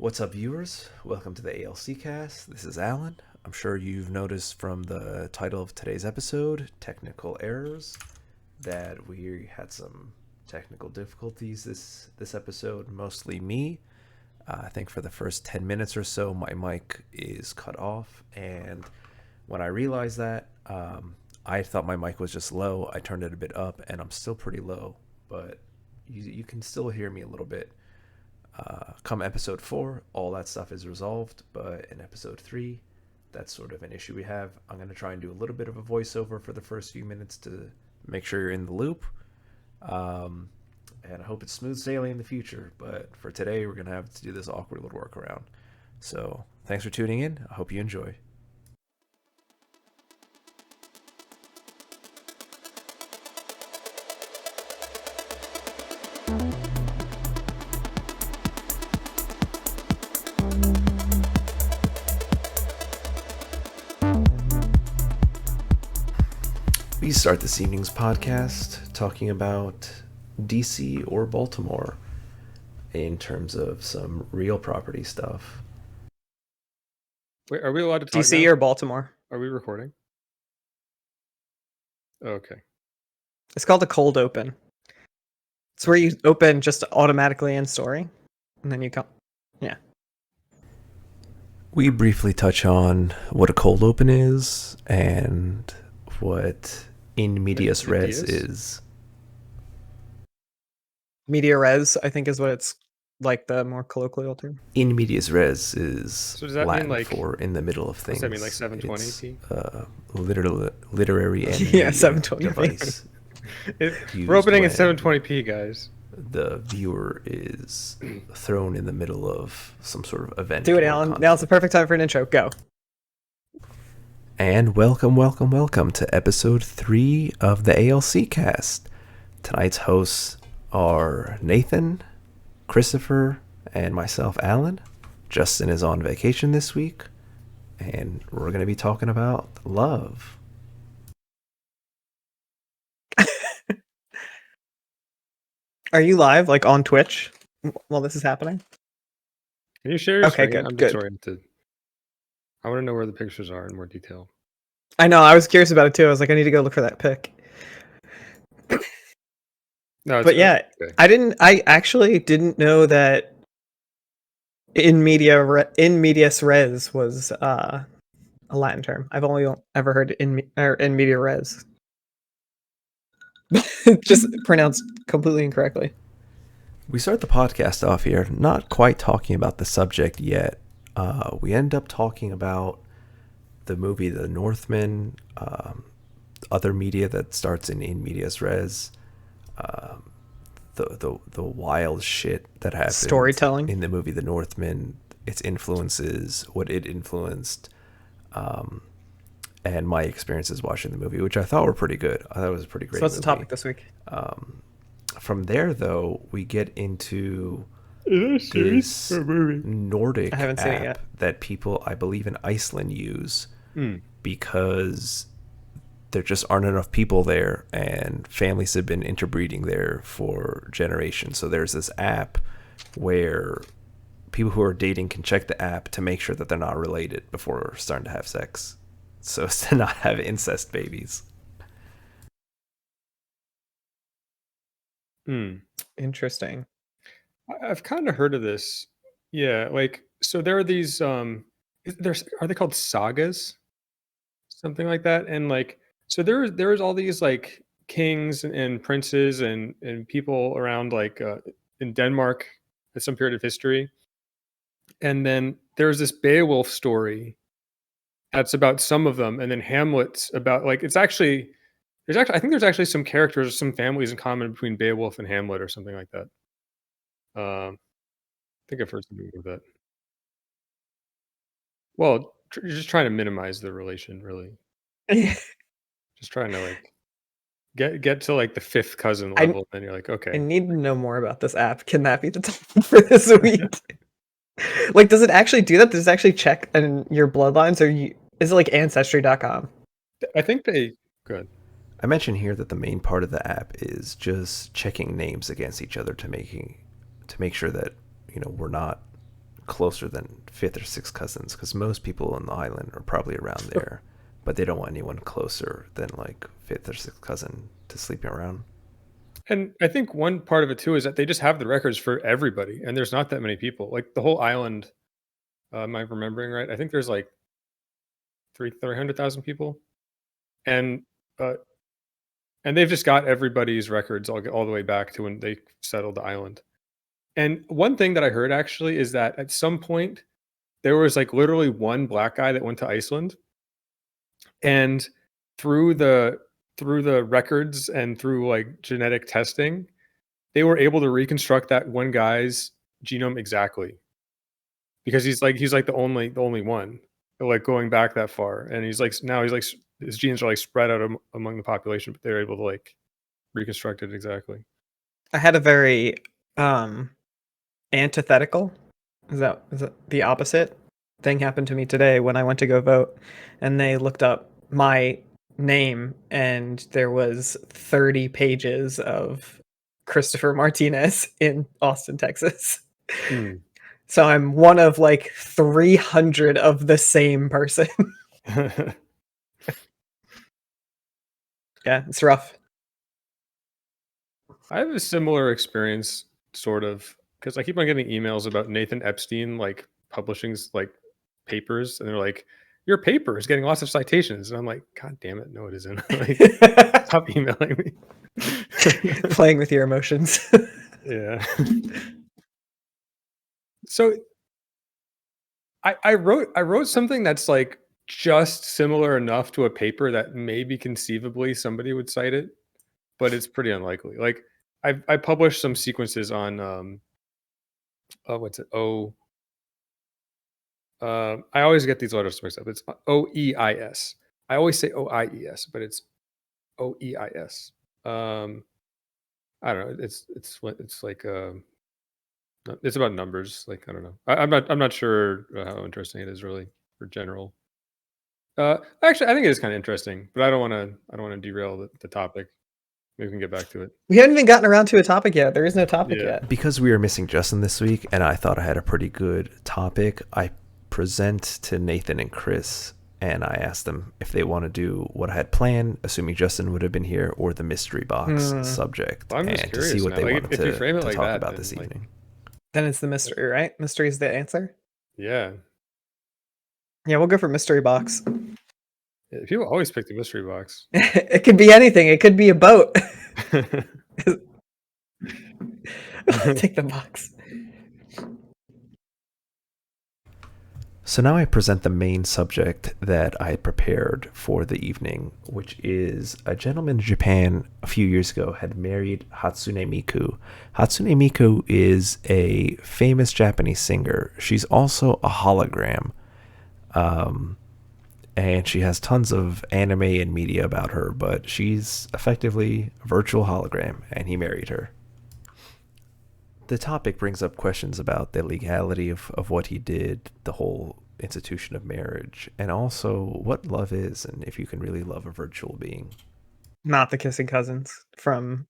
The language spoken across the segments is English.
What's up, viewers? Welcome to the ALCast. This is Allan. I'm sure you've noticed from the title of today's episode, Technical Errors, that we had some technical difficulties this episode, mostly me. I think for the first 10 minutes or so, my mic is cut off, and when I realized that, I thought my mic was just low. I turned it a bit up, and I'm still pretty low, but you can still hear me a little bit. Come episode 4, all that stuff is resolved, but in episode 3, that's sort of an issue we have. I'm going to try and do a little bit of a voiceover for the first few minutes to make sure you're in the loop. And I hope it's smooth sailing in the future, but for today, we're going to have to do this awkward little workaround. So, thanks for tuning in. I hope you enjoy. We start this evening's podcast talking about DC or Baltimore in terms of some real property stuff. Wait, are we allowed to talk DC now? or Baltimore? Are we recording? Okay. It's called a cold open. It's where you open just automatically in story, and then you come. Yeah. We briefly touch on what a cold open is and what in medias res is. Media res, I think, is what it's like the more colloquial term. In medias res is So does that Latin mean like for in the middle of things. Does that mean like 720p? It's literary and Yeah, 720p. device. We're opening at when 720p, guys. the viewer is thrown in the middle of some sort of event. Do it, or Alan. conflict. Now's the perfect time for an intro. Go. And welcome to episode 3 of the ALCast. Tonight's hosts are Nathan, Christopher, and myself, Allan. Justin is on vacation this week, and we're going to be talking about love. Are you live, like on Twitch, while this is happening? Can you share your Okay, screen? good, I'm good. disoriented. I want to know where the pictures are in more detail. I know. I was curious about it too. I was like, I need to go look for that pic. No, it's But yeah, okay. I actually didn't know that in medias res was a Latin term. I've only ever heard in media res. Just pronounced completely incorrectly. We start the podcast off here not quite talking about the subject yet. We end up talking about the movie The Northman, other media that starts in medias res, the wild shit that happened Storytelling in the movie The Northman, its influences, what it influenced, and my experiences watching the movie, which I thought were pretty good. I thought it was a pretty great So what's movie. the topic this week? From there, though, we get into Is it a this series or a movie? Nordic I haven't seen it app yet. that people, I believe, in Iceland use Hmm. because there just aren't enough people there and families have been interbreeding there for generations. So there's this app where people who are dating can check the app to make sure that they're not related before starting to have sex, so as to not have incest babies. Hmm. Interesting. I've kind of heard of this. Yeah, like so there are these there's are they called sagas? Something like that. And like so there's all these like kings and princes and people around like in Denmark at some period of history. And then there's this Beowulf story that's about some of them, and then Hamlet's about like it's actually I think there's actually some characters, some families in common between Beowulf and Hamlet or something like that. I think I've heard something about that. Well, you're just trying to minimize the relation, really. Just trying to like get to like the fifth cousin I- level, and you're like, I okay, need to know more about this app. Can that be the topic for this week? Like, does it actually do that? Does it actually check in your bloodlines, or is it like ancestry.com? I think they good. I mentioned here that the main part of the app is just checking names against each other to make sure that, you know, we're not closer than fifth or sixth cousins, because most people on the island are probably around there, but they don't want anyone closer than like fifth or sixth cousin to sleeping around. And I think one part of it too is that they just have the records for everybody, and there's not that many people. Like the whole island, am I remembering right? I think there's like 300,000 people, and uh, and they've just got everybody's records all the way back to when they settled the island. And one thing that I heard actually is that at some point there was like literally one black guy that went to Iceland, and through the through the records and through like genetic testing, they were able to reconstruct that one guy's genome exactly, because he's like the only one, like going back that far, and his genes are like spread out among the population, but they're able to like reconstruct it exactly. I had a very antithetical, is that the opposite thing happened to me today when I went to go vote, and they looked up my name and there was 30 pages of Christopher Martinez in Austin, Texas. Hmm. So I'm one of like 300 of the same person. Yeah, it's rough. I have a similar experience, sort of, because I keep on getting emails about Nathan Epstein like publishing like papers, and they're like, "Your paper is getting lots of citations," and I'm like, "God damn it, no, it isn't!" Like, stop emailing me. Playing with your emotions. Yeah. So I wrote something that's like just similar enough to a paper that maybe conceivably somebody would cite it, but it's pretty unlikely. Like I published some sequences on what's it? I always get these letters mixed up. It's OEIS. I always say OIES, but it's OEIS. I don't know. It's like it's about numbers. Like I don't know. I'm not sure how interesting it is really for general. Actually, I think it is kind of interesting, but I don't want to derail the topic. Maybe we can get back to it. We haven't even gotten around to a topic yet. There is no topic Yeah. yet. Because we were missing Justin this week, and I thought I had a pretty good topic, I present to Nathan and Chris, and I asked them if they want to do what I had planned, assuming Justin would have been here, or the mystery box subject, Well, I'm just and to see curious what now. they Like, wanted if you frame it to like talk that, about then, this like, evening. Then it's the mystery, right? Mystery is the answer. Yeah. Yeah, we'll go for mystery box. People always pick the mystery box. It could be anything. It could be a boat. Take the box. So now I present the main subject that I had prepared for the evening, which is a gentleman in Japan a few years ago had married Hatsune Miku. Hatsune Miku is a famous Japanese singer. She's also a hologram. And she has tons of anime and media about her, but she's effectively a virtual hologram, and he married her. The topic brings up questions about the legality of what he did, the whole institution of marriage, and also what love is, and if you can really love a virtual being. Not the kissing cousins from.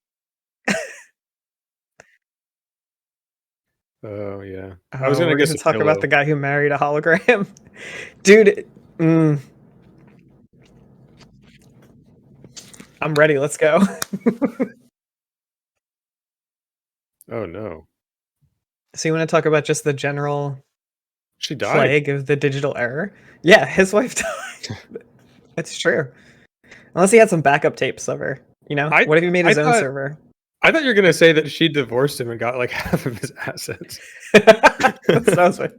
Oh yeah. I was We're gonna going guess to a talk about pillow. the guy who married a hologram. Dude, I'm ready. Let's go. Oh no. So you want to talk about just the general She died. plague of the digital error? Yeah, his wife died. That's true. Unless he had some backup tapes of her. You know? What if he made his own server? I thought you were gonna say that she divorced him and got like half of his assets. That sounds right.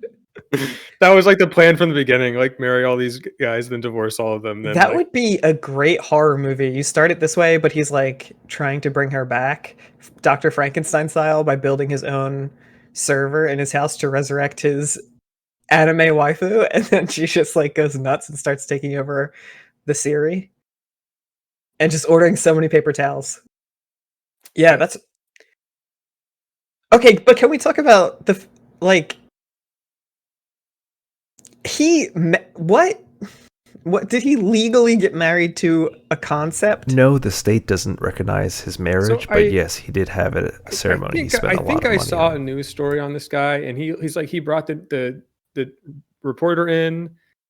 That was like the plan from the beginning, like marry all these guys, then divorce all of them. Then That like, would be a great horror movie. You start it this way, but he's like trying to bring her back, Dr. Frankenstein style, by building his own server in his house to resurrect his anime waifu, and then she just like goes nuts and starts taking over the Siri and just ordering so many paper towels. Yeah, that's okay. But can we talk about the like what? What did he legally get married to a concept? No, the state doesn't recognize his marriage, but yes, he did have a ceremony. He spent a lot of money I saw on. a news story on this guy, and he's like, he brought the reporter in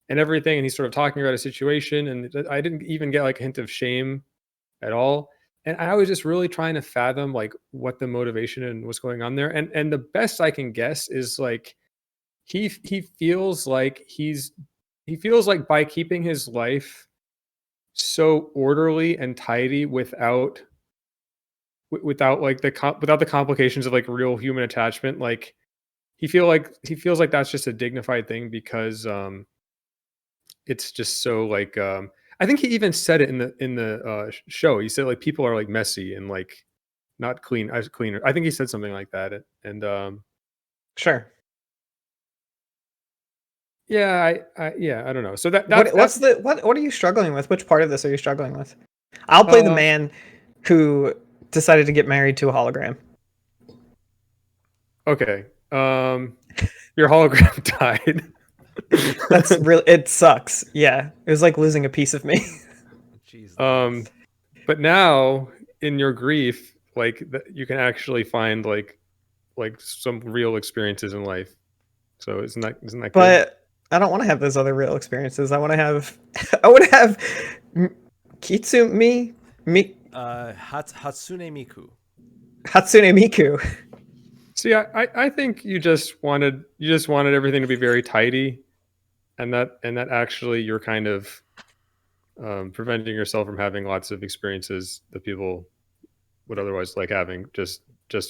and everything, and he's sort of talking about a situation, and I didn't even get like a hint of shame at all. And I was just really trying to fathom like what the motivation and what's going on there. And the best I can guess is like he feels like he feels like by keeping his life so orderly and tidy without like without the complications of like real human attachment, like he feels like that's just a dignified thing because it's just so like I think he even said it in the show. He said like people are like messy and like not clean as cleaner. I think he said something like that. And Sure. yeah, I don't know. So what are you struggling with? Which part of this are you struggling with? I'll play the man who decided to get married to a hologram. Okay. Your hologram died. That's really, it sucks. Yeah. It was like losing a piece of me. Jeez. But now in your grief, like you can actually find like some real experiences in life. So isn't that good? But I don't want to have those other real experiences. I want to have Kitsumi Hatsune Miku. Hatsune Miku. See, I think you just wanted everything to be very tidy, and that actually you're kind of preventing yourself from having lots of experiences that people would otherwise like having just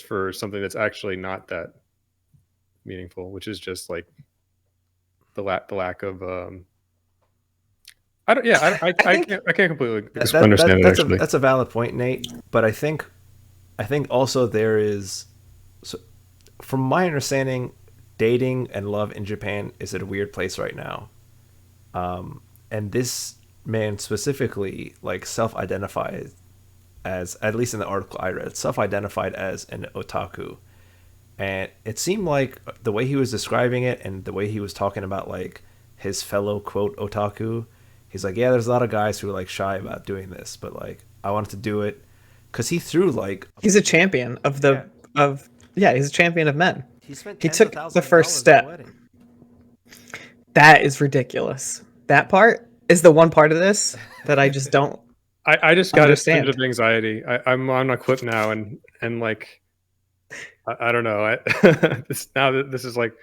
for something that's actually not that meaningful, which is just like the lack of I can't completely understand it actually. That's a valid point, Nate, but I think also there is, so from my understanding, dating and love in Japan is at a weird place right now. And this man specifically like self-identified as, at least in the article I read, self-identified as an otaku. And it seemed like the way he was describing it and the way he was talking about like his fellow quote otaku, he's like, yeah, there's a lot of guys who are like shy about doing this, but like I wanted to do it because he threw like, he's a champion of the he's a champion of men. He took the first step. That is ridiculous. That part is the one part of this that I just don't. I just got a tinge of anxiety. I'm on a clip now, and like I don't know. This is like,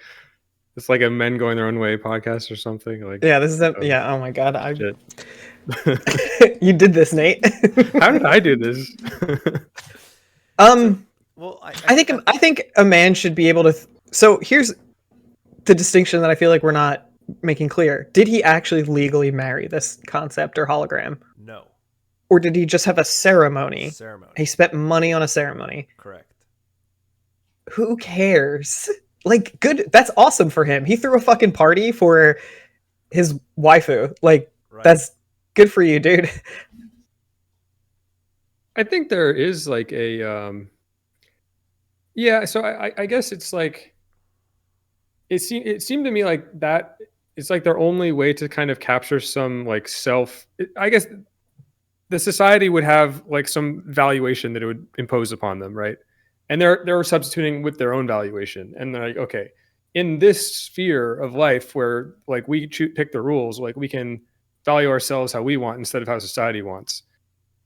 it's like a men going their own way podcast or something. Like this is oh my god, you did this, Nate. How did I do this? Well, I think a man should be able to. So here's the distinction that I feel like we're not making clear. Did he actually legally marry this concept or hologram? No. Or did he just have a ceremony? He spent money on a ceremony. Correct. Who cares? Like, good. That's awesome for him. He threw a fucking party for his waifu. Like, That's good for you, dude. I think there is like a so I guess it's like it seemed to me like that it's like their only way to kind of capture some like I guess the society would have like some valuation that it would impose upon them, right? And they're substituting with their own valuation, and they're like, okay, in this sphere of life where like we pick the rules, like we can value ourselves how we want instead of how society wants.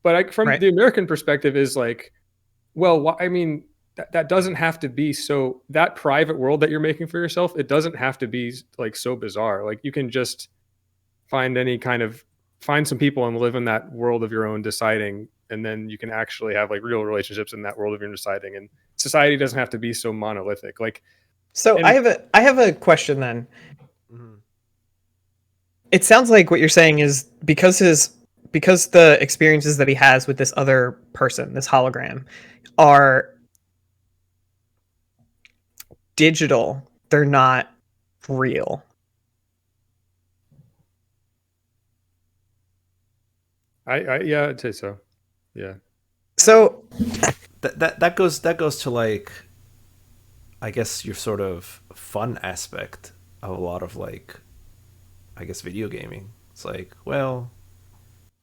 But from the American perspective is like, well, I mean, that doesn't have to be so, that private world that you're making for yourself, it doesn't have to be like so bizarre. Like you can just find some people and live in that world of your own deciding, and then you can actually have like real relationships in that world of your deciding, and society doesn't have to be so monolithic. Like, so I have a question then. Mm-hmm. It sounds like what you're saying is because the experiences that he has with this other person, this hologram, are digital, they're not real. I'd say so. Yeah. So that goes to like, I guess your sort of fun aspect of a lot of like, I guess, video gaming. It's like, well,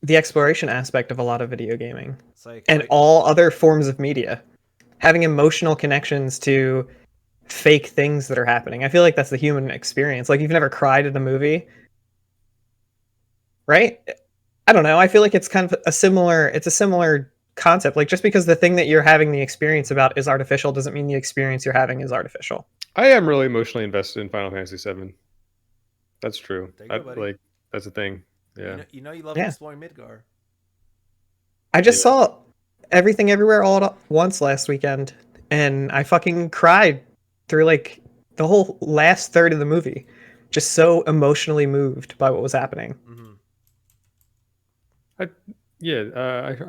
The exploration aspect of a lot of video gaming it's like, and all other forms of media, having emotional connections to fake things that are happening. I feel like that's the human experience. Like, you've never cried at a movie, right? I don't know. I feel like it's kind of a similar concept. Like, just because the thing that you're having the experience about is artificial doesn't mean the experience you're having is artificial. I am really emotionally invested in Final Fantasy VII. That's true. There you go, buddy. Like, that's a thing. Yeah. You love Yeah. exploring Midgar. I just Yeah. saw Everything Everywhere All at Once last weekend, and I fucking cried through like the whole last third of the movie. Just so emotionally moved by what was happening. Mm-hmm.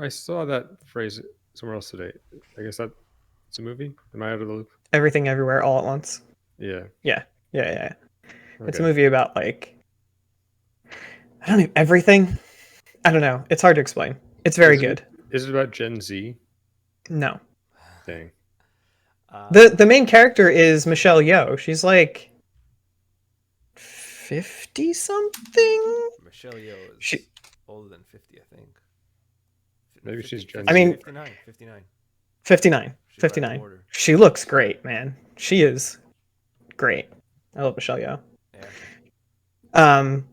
I saw that phrase somewhere else today. I guess it's a movie. Am I out of the loop? Everything Everywhere All at Once. Yeah. Yeah. It's a Okay. movie about like I don't know, everything. I don't know. It's hard to explain. It's very good. Is it about Gen Z? No. Dang. The main character is Michelle Yeoh. She's like 50 something. Michelle Yeoh is She- older than 50, I think. Maybe she's Gen I mean- 59. 59. 59. She's right on the 59. border. She looks great, man. She is great. I love Michelle Yeoh. Yeah.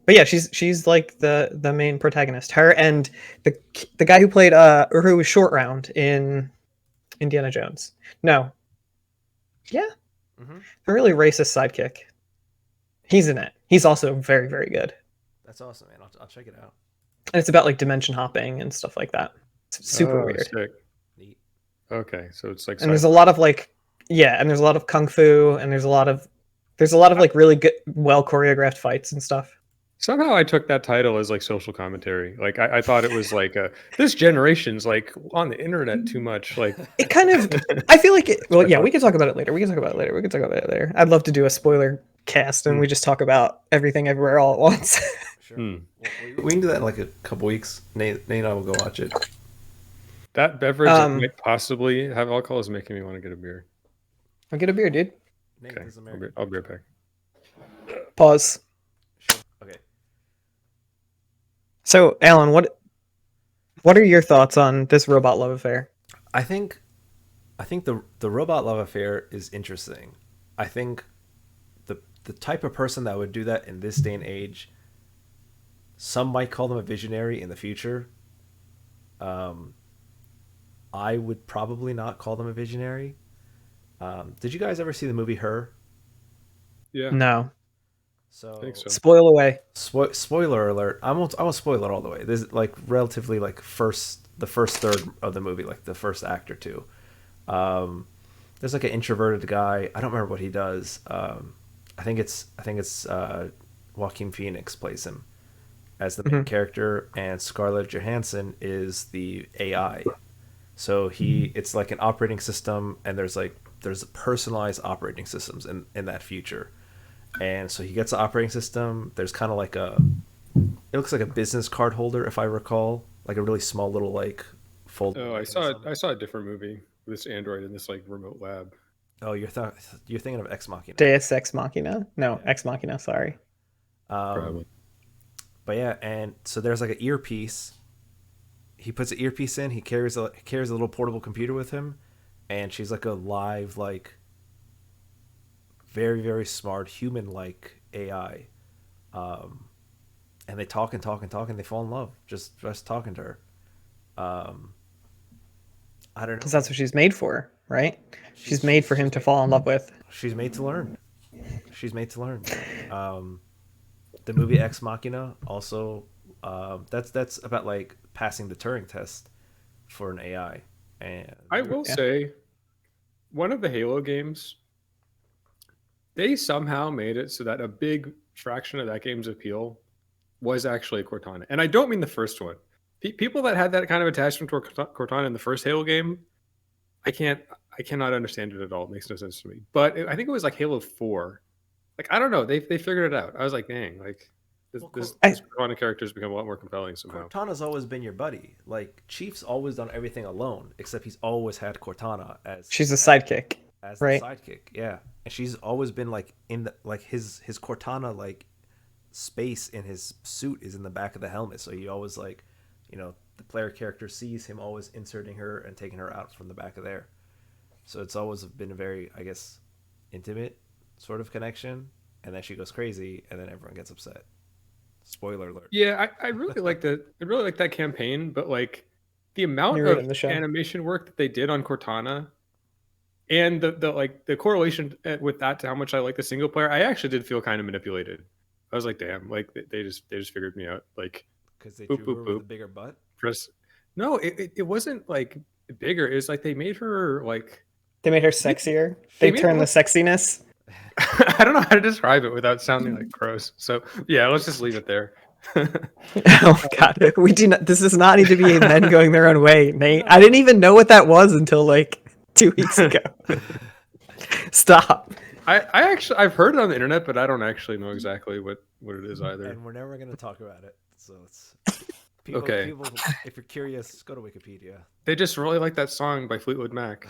But yeah, she's like the main protagonist. Her and the guy who played or who was Short Round in Indiana Jones. No. Yeah. Mm-hmm. A really racist sidekick. He's in it. He's also very, very good. That's awesome, man. I'll check it out. And it's about like dimension hopping and stuff like that. It's super weird. Sick. Neat. Okay, so it's like And there's a lot of like and there's a lot of kung fu, and there's a lot of like really good, well choreographed fights and stuff. somehow I took that title as like social commentary. Like I thought it was like this generation's like on the internet too much. Like It kind of, I feel like it. Well, what I yeah, thought. we can talk about it later. We can talk about it later. I'd love to do a spoiler cast, and we just talk about everything everywhere all at once. Sure. Hmm. Well, we can do that in like a couple weeks. Nate and I will go watch it. That beverage that might possibly have alcohol is making me want to get a beer. I'll get a beer, dude. Nate Okay, is American. I'll be right back. Pause. Sure. Okay. So, Alan, what are your thoughts on this robot love affair? I think the robot love affair is interesting. I think the type of person that would do that in this day and age, some might call them a visionary in the future. I would probably not call them a visionary. Did you guys ever see the movie Her? Yeah, No. So, I think so. Spoil away. Spoiler alert. I won't spoil it all the way. This is like relatively like the first third of the movie, like the first act or two. There's like an introverted guy. I don't remember what he does. I think it's Joaquin Phoenix plays him as the main character, and Scarlett Johansson is the AI. So it's like an operating system, and there's personalized operating systems in that future. And so he gets the operating system. There's kind of like it looks like a business card holder, if I recall, like a really small little like fold. Oh, I saw a different movie with this android in this like remote lab. Oh, you're thinking of Ex Machina. Deus Ex Machina? No, Ex Machina. Sorry. Probably. But yeah, and so there's like an earpiece. He puts an earpiece in. He carries a little portable computer with him, and she's like a live, like very, very smart human-like AI. And they talk and talk and talk, and they fall in love just talking to her. I don't know. Because that's what she's made for, right? She's made for him to fall in love with. She's made to learn. The movie Ex Machina also, that's about like passing the Turing test for an AI. And I will say, one of the Halo games, they somehow made it so that a big fraction of that game's appeal was actually Cortana. And I don't mean the first one. People that had that kind of attachment to Cortana in the first Halo game, I cannot understand it at all. It makes no sense to me. But I think it was like Halo 4. Like, I don't know. They figured it out. I was like, dang, like this Cortana character has become a lot more compelling somehow. Cortana's always been your buddy. Like, Chief's always done everything alone, except he's always had Cortana as She's a sidekick. as right? the sidekick. Yeah. And she's always been like in the like his Cortana like space in his suit is in the back of the helmet, so he always like, the player character sees him always inserting her and taking her out from the back of there. So it's always been a very, I guess, intimate sort of connection. And then she goes crazy, and then everyone gets upset. Spoiler alert. Yeah, I really like that campaign, but like the amount You read it in of the show. animation work that they did on Cortana, and the correlation with that to how much I like the single player, I actually did feel kind of manipulated. I was like, damn, like they just figured me out, like Because they boop drew boop her with a boop. bigger butt. Press. No, it wasn't like bigger. It's like they made her like They made her sexier. They They made turned her the sexiness. I don't know how to describe it without sounding like gross. So yeah, let's just leave it there. Oh God, we do not. This does not need to be men going their own way, Nate. I didn't even know what that was until like 2 weeks ago. Stop. I've heard it on the internet, but I don't actually know exactly what it is either. And we're never going to talk about it. So it's Okay. People, if you're curious, go to Wikipedia. They just really like that song by Fleetwood Mac.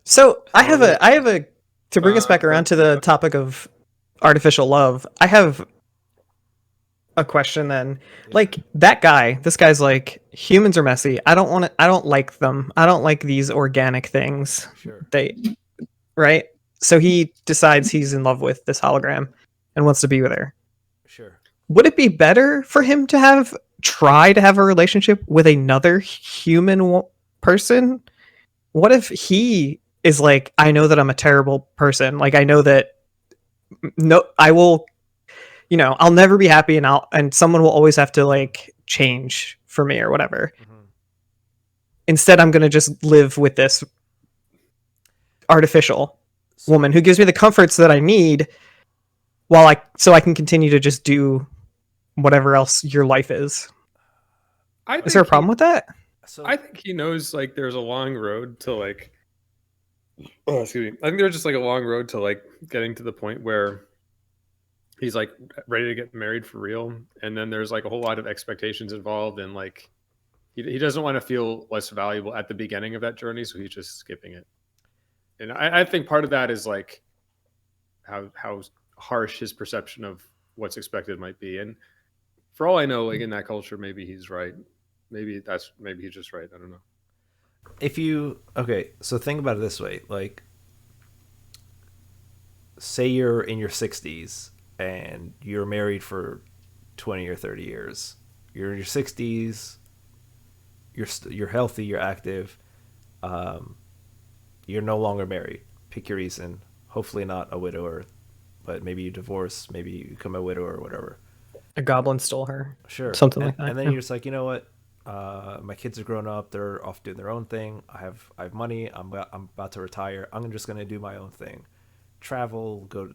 So I have a to bring us back around to the topic of artificial love. I have a question then. Like this guy's like, humans are messy. I don't like them. I don't like these organic things. Sure. Right? So he decides he's in love with this hologram and wants to be with her. Sure. Would it be better for him to try to have a relationship with another human person? What if he is like, I know that I'm a terrible person. Like, I know that I will, I'll never be happy, and someone will always have to like change for me or whatever. Mm-hmm. Instead, I'm going to just live with this artificial woman who gives me the comforts that I need so I can continue to just do whatever else your life is. Is there a problem with that? So I think he knows like there's a long road to like, oh, excuse me. I think there's just like a long road to like getting to the point where he's like ready to get married for real. And then there's like a whole lot of expectations involved, and like he doesn't want to feel less valuable at the beginning of that journey. So he's just skipping it. And I think part of that is like how harsh his perception of what's expected might be. And for all I know, like in that culture, maybe he's right. Maybe he's just right. I don't know. So think about it this way. Like, say you're in your 60s and you're married for 20 or 30 years. You're in your 60s. You're healthy. You're active. You're no longer married. Pick your reason. Hopefully not a widower, but maybe you divorce. Maybe you become a widower or whatever. A goblin stole her. Sure. Something like that. And then you're just like, you know what? My kids are grown up. They're off doing their own thing. I have money. I'm about to retire. I'm just going to do my own thing. Travel, go,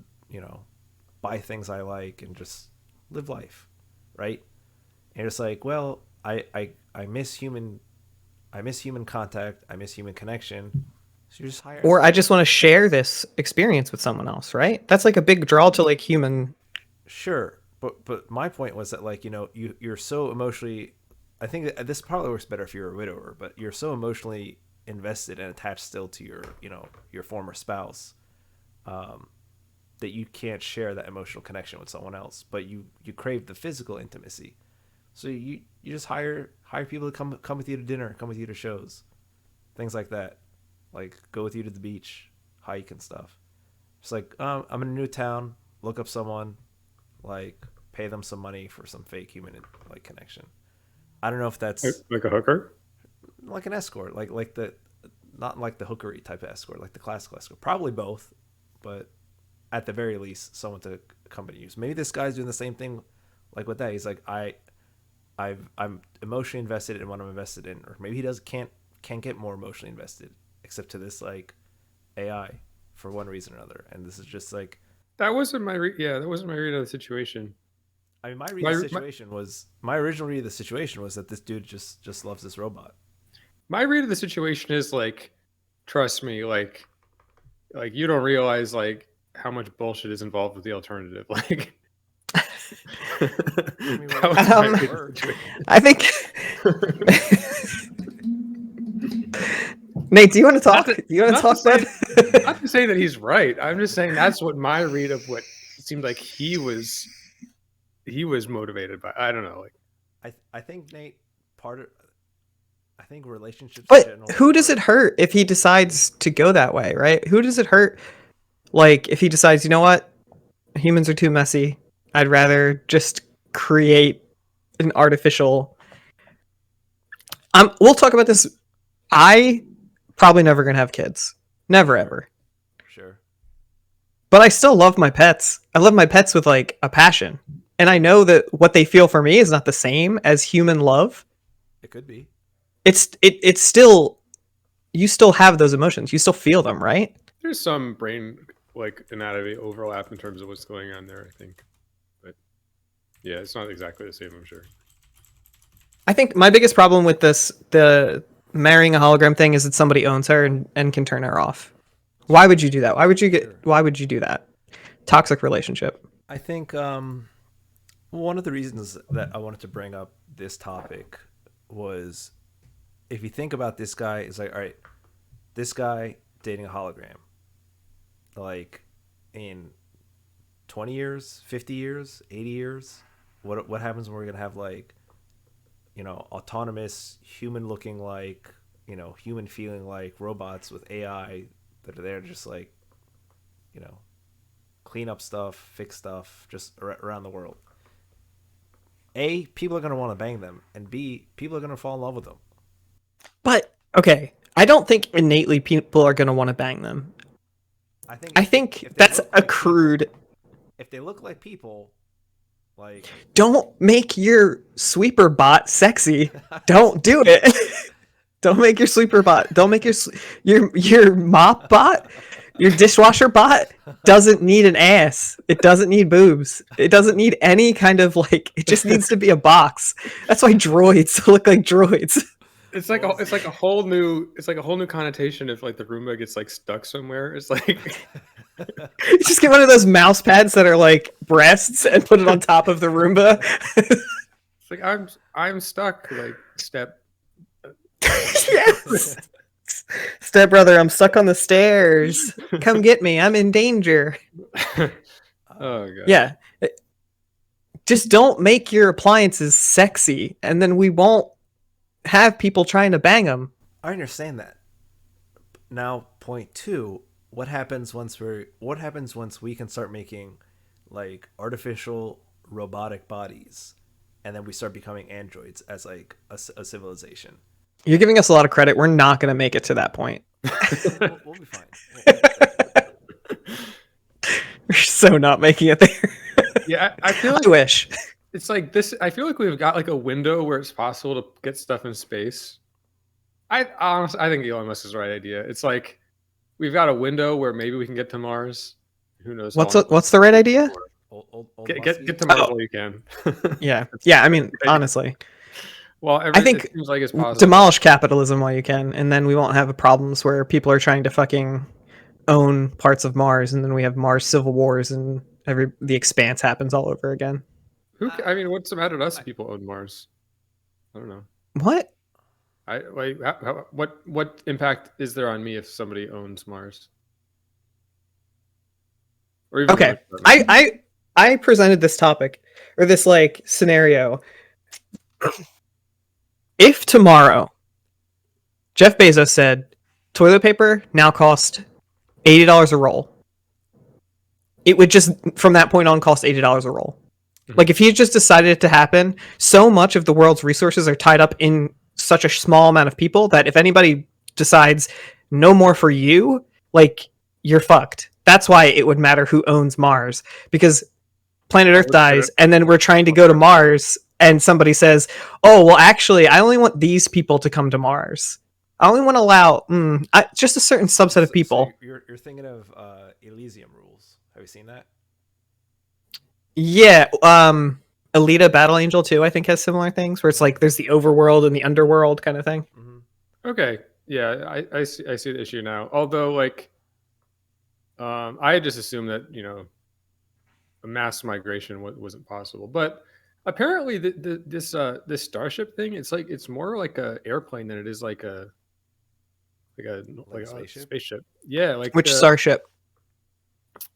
buy things I like, and just live life. Right? And you're just like, well, I miss human contact. I miss human connection. So you just hire. Or I just want to share this experience with someone else, right? That's like a big draw to like human. Sure. But my point was that like, you're so emotionally, I think that this probably works better if you're a widower, but you're so emotionally invested and attached still to your former spouse, that you can't share that emotional connection with someone else, but you crave the physical intimacy. So you just hire people to come with you to dinner, come with you to shows, things like that. Like go with you to the beach, hike and stuff. Just like, I'm in a new town, look up someone, like pay them some money for some fake human like connection. I don't know if that's like a hooker, like an escort, like the not like the hookery type of escort, like the classical escort. Probably both, but at the very least, someone to accompany you. So maybe this guy's doing the same thing, like with that. He's like, I'm emotionally invested in what I'm invested in, or maybe he can't get more emotionally invested, except to this like AI for one reason or another. And this is just like that wasn't my read of the situation. I mean, my original read of the situation was that this dude just loves this robot. My read of the situation is like, trust me, like you don't realize like how much bullshit is involved with the alternative. Like, I think. Nate, do you want to talk? Not to say that he's right. I'm just saying that's what my read of what it seemed like he was he was motivated by. I don't know. Like, I think Nate, I think relationships in But general. who does it hurt if he decides to go that way, right? Who does it hurt? Like, if he decides, you know what? Humans are too messy. I'd rather just create an artificial. We'll talk about this. I probably never gonna have kids. Never ever. Sure. But I still love my pets. I love my pets with like a passion. And I know that what they feel for me is not the same as human love. It could be. It's still, you still have those emotions. You still feel them, right? there's some brain like anatomy overlap in terms of what's going on there, I think. But yeah, it's not exactly the same, I'm sure. I think my biggest problem with the marrying a hologram thing is that somebody owns her and can turn her off. Why would you do that? Why would you do that? Toxic relationship. I think one of the reasons that I wanted to bring up this topic was, if you think about this guy, it's like, all right, this guy dating a hologram, like in 20 years, 50 years, 80 years, what happens when we're going to have like, autonomous, human looking like, human feeling like robots with AI that are there to just like, clean up stuff, fix stuff, just around the world. A, people are going to want to bang them, and B, people are going to fall in love with them. But okay, I don't think innately people are going to want to bang them. I think that's a crude. If they look like people, like, don't make your sweeper bot sexy. Don't do it. Don't make your sweeper bot. Don't make your mop bot, your dishwasher bot doesn't need an ass. It doesn't need boobs. It doesn't need any kind of like. It just needs to be a box. That's why droids look like droids. It's like a whole new connotation if like the Roomba gets like stuck somewhere. It's like you just get one of those mouse pads that are like breasts and put it on top of the Roomba. It's like I'm stuck. Like step. Yes. Step brother, I'm stuck on the stairs. Come get me. I'm in danger. Oh god. Yeah. Just don't make your appliances sexy, and then we won't have people trying to bang them. I understand that. Now, point two: what happens once we can start making like artificial robotic bodies, and then we start becoming androids as like a civilization? You're giving us a lot of credit. We're not going to make it to that point. We'll be fine. We're so not making it there. Yeah, I feel like I wish. It's like this. I feel like we've got like a window where it's possible to get stuff in space. I think Elon Musk is the right idea. It's like we've got a window where maybe we can get to Mars. Who knows? What's the right idea? Get to Mars while you can. Yeah. I mean, honestly. Well, I think it seems like it's possible. Demolish capitalism while you can, and then we won't have problems where people are trying to fucking own parts of Mars, and then we have Mars civil wars, and the expanse happens all over again. I mean, what's the matter to us? People own Mars. I don't know. What? What impact is there on me if somebody owns Mars? Or even Okay, I presented this topic or this like scenario. If tomorrow Jeff Bezos said toilet paper now cost $80 a roll, it would just from that point on cost $80 a roll. Like if he just decided it to happen, so much of the world's resources are tied up in such a small amount of people that if anybody decides no more for you, like you're fucked. That's why it would matter who owns Mars, because planet Earth dies and then we're trying to go to Mars and somebody says, oh, well, actually, I only want these people to come to Mars. I only want to allow just a certain subset of people. So you're thinking of Elysium rules. Have you seen that? Yeah, Alita Battle Angel 2, I think, has similar things where it's like there's the overworld and the underworld kind of thing. Mm-hmm. Okay, yeah, I see the issue now. Although, like, I just assumed that a mass migration wasn't possible, but apparently this Starship thing, it's more like a airplane than it is like a spaceship. Yeah, like which Starship?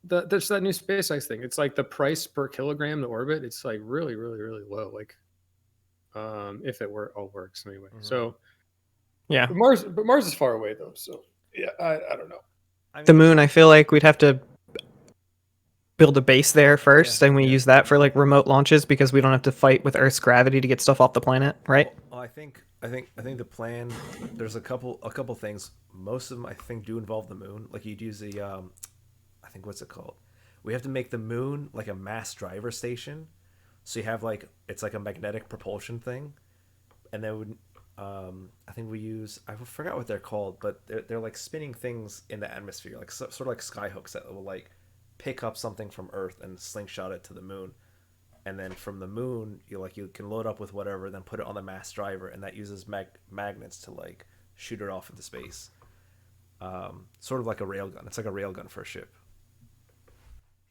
there's that new SpaceX thing. It's like the price per kilogram to orbit. It's like really, really, really low. Like, if it all works anyway. So Yeah. but Mars is far away though. So yeah, I don't know. The moon, I feel like we'd have to build a base there first, and we use that for like remote launches because we don't have to fight with Earth's gravity to get stuff off the planet, right? Well, I think the plan. There's a couple things. Most of them I think do involve the moon. Like you'd use the I think what's it called? We have to make the moon like a mass driver station. So you have like it's like a magnetic propulsion thing, and then I think we use I forgot what they're called, but they're like spinning things in the atmosphere, like sort of like skyhooks that will like pick up something from Earth and slingshot it to the moon, and then from the moon you can load up with whatever, then put it on the mass driver, and that uses magnets to like shoot it off into space. Sort of like a railgun. It's like a railgun for a ship.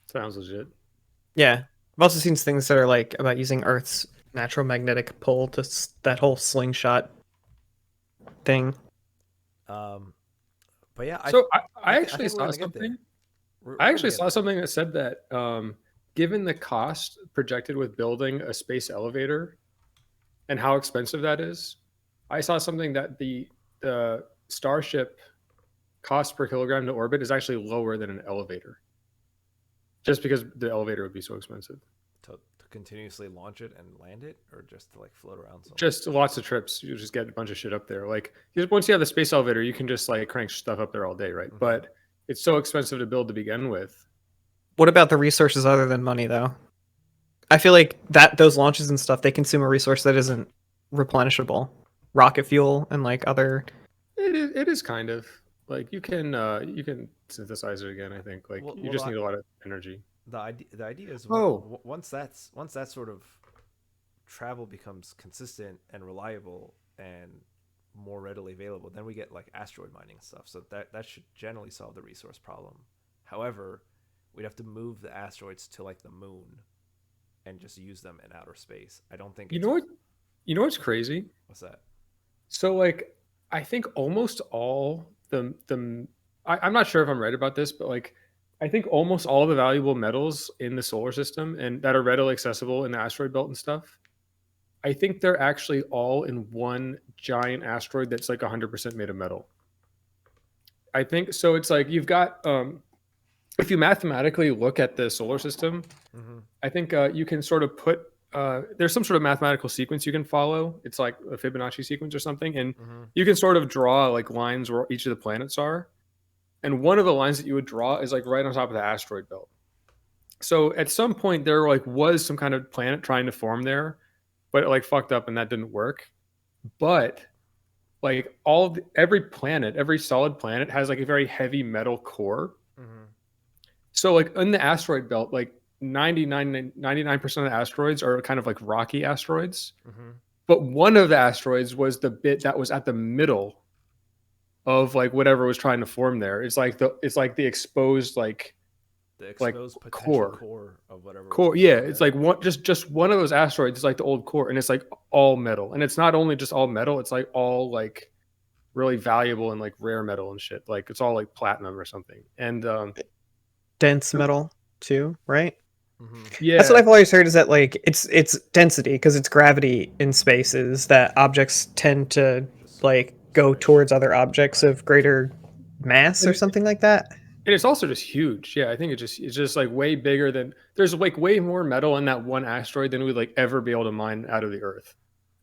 Sounds legit. Yeah. I've also seen things that are like about using Earth's natural magnetic pull to that whole slingshot thing. But yeah, I actually saw something. I actually saw something that said that given the cost projected with building a space elevator and how expensive that is, I saw something that the Starship cost per kilogram to orbit is actually lower than an elevator. Just because the elevator would be so expensive. To continuously launch it and land it, or just to like float around somewhere? Just lots of trips. You just get a bunch of shit up there. Like once you have the space elevator, you can just like crank stuff up there all day, right? Mm-hmm. But it's so expensive to build to begin with. What about the resources other than money, though? I feel like those launches and stuff, they consume a resource that isn't replenishable. Rocket fuel and like other. It is kind of like you can synthesize it again. I think like you just need a lot of energy. The idea is once that sort of travel becomes consistent and reliable and more readily available, then we get like asteroid mining and stuff. So that should generally solve the resource problem. However, we'd have to move the asteroids to like the moon and just use them in outer space. I don't think you know what's crazy? What's that? So like I think almost all I'm not sure if I'm right about this, but like I think almost all the valuable metals in the solar system and that are readily accessible in the asteroid belt and stuff, I think they're actually all in one giant asteroid that's like 100% made of metal. I think so. It's like you've got if you mathematically look at the solar system, mm-hmm. I think you can sort of put there's some sort of mathematical sequence you can follow. It's like a Fibonacci sequence or something, and mm-hmm. you can sort of draw like lines where each of the planets are. And one of the lines that you would draw is like right on top of the asteroid belt. So at some point there like was some kind of planet trying to form there, but it like fucked up and that didn't work. But like every solid planet has like a very heavy metal core. Mm-hmm. So like in the asteroid belt, like 99% of the asteroids are kind of like rocky asteroids. Mm-hmm. But one of the asteroids was the bit that was at the middle of like whatever was trying to form there. It's like the exposed core of whatever core. Yeah, it's like just one of those asteroids is like the old core, and it's like all metal. And it's not only just all metal, it's like all like really valuable and like rare metal and shit. Like it's all like platinum or something. And dense metal too, right? Mm-hmm. Yeah, that's what I've always heard, is that like it's density, because it's gravity in spaces that objects tend to like go towards other objects of greater mass or something like that. And it's also just huge. Yeah, I think it's just like way bigger than, there's like way more metal in that one asteroid than we'd like ever be able to mine out of the Earth.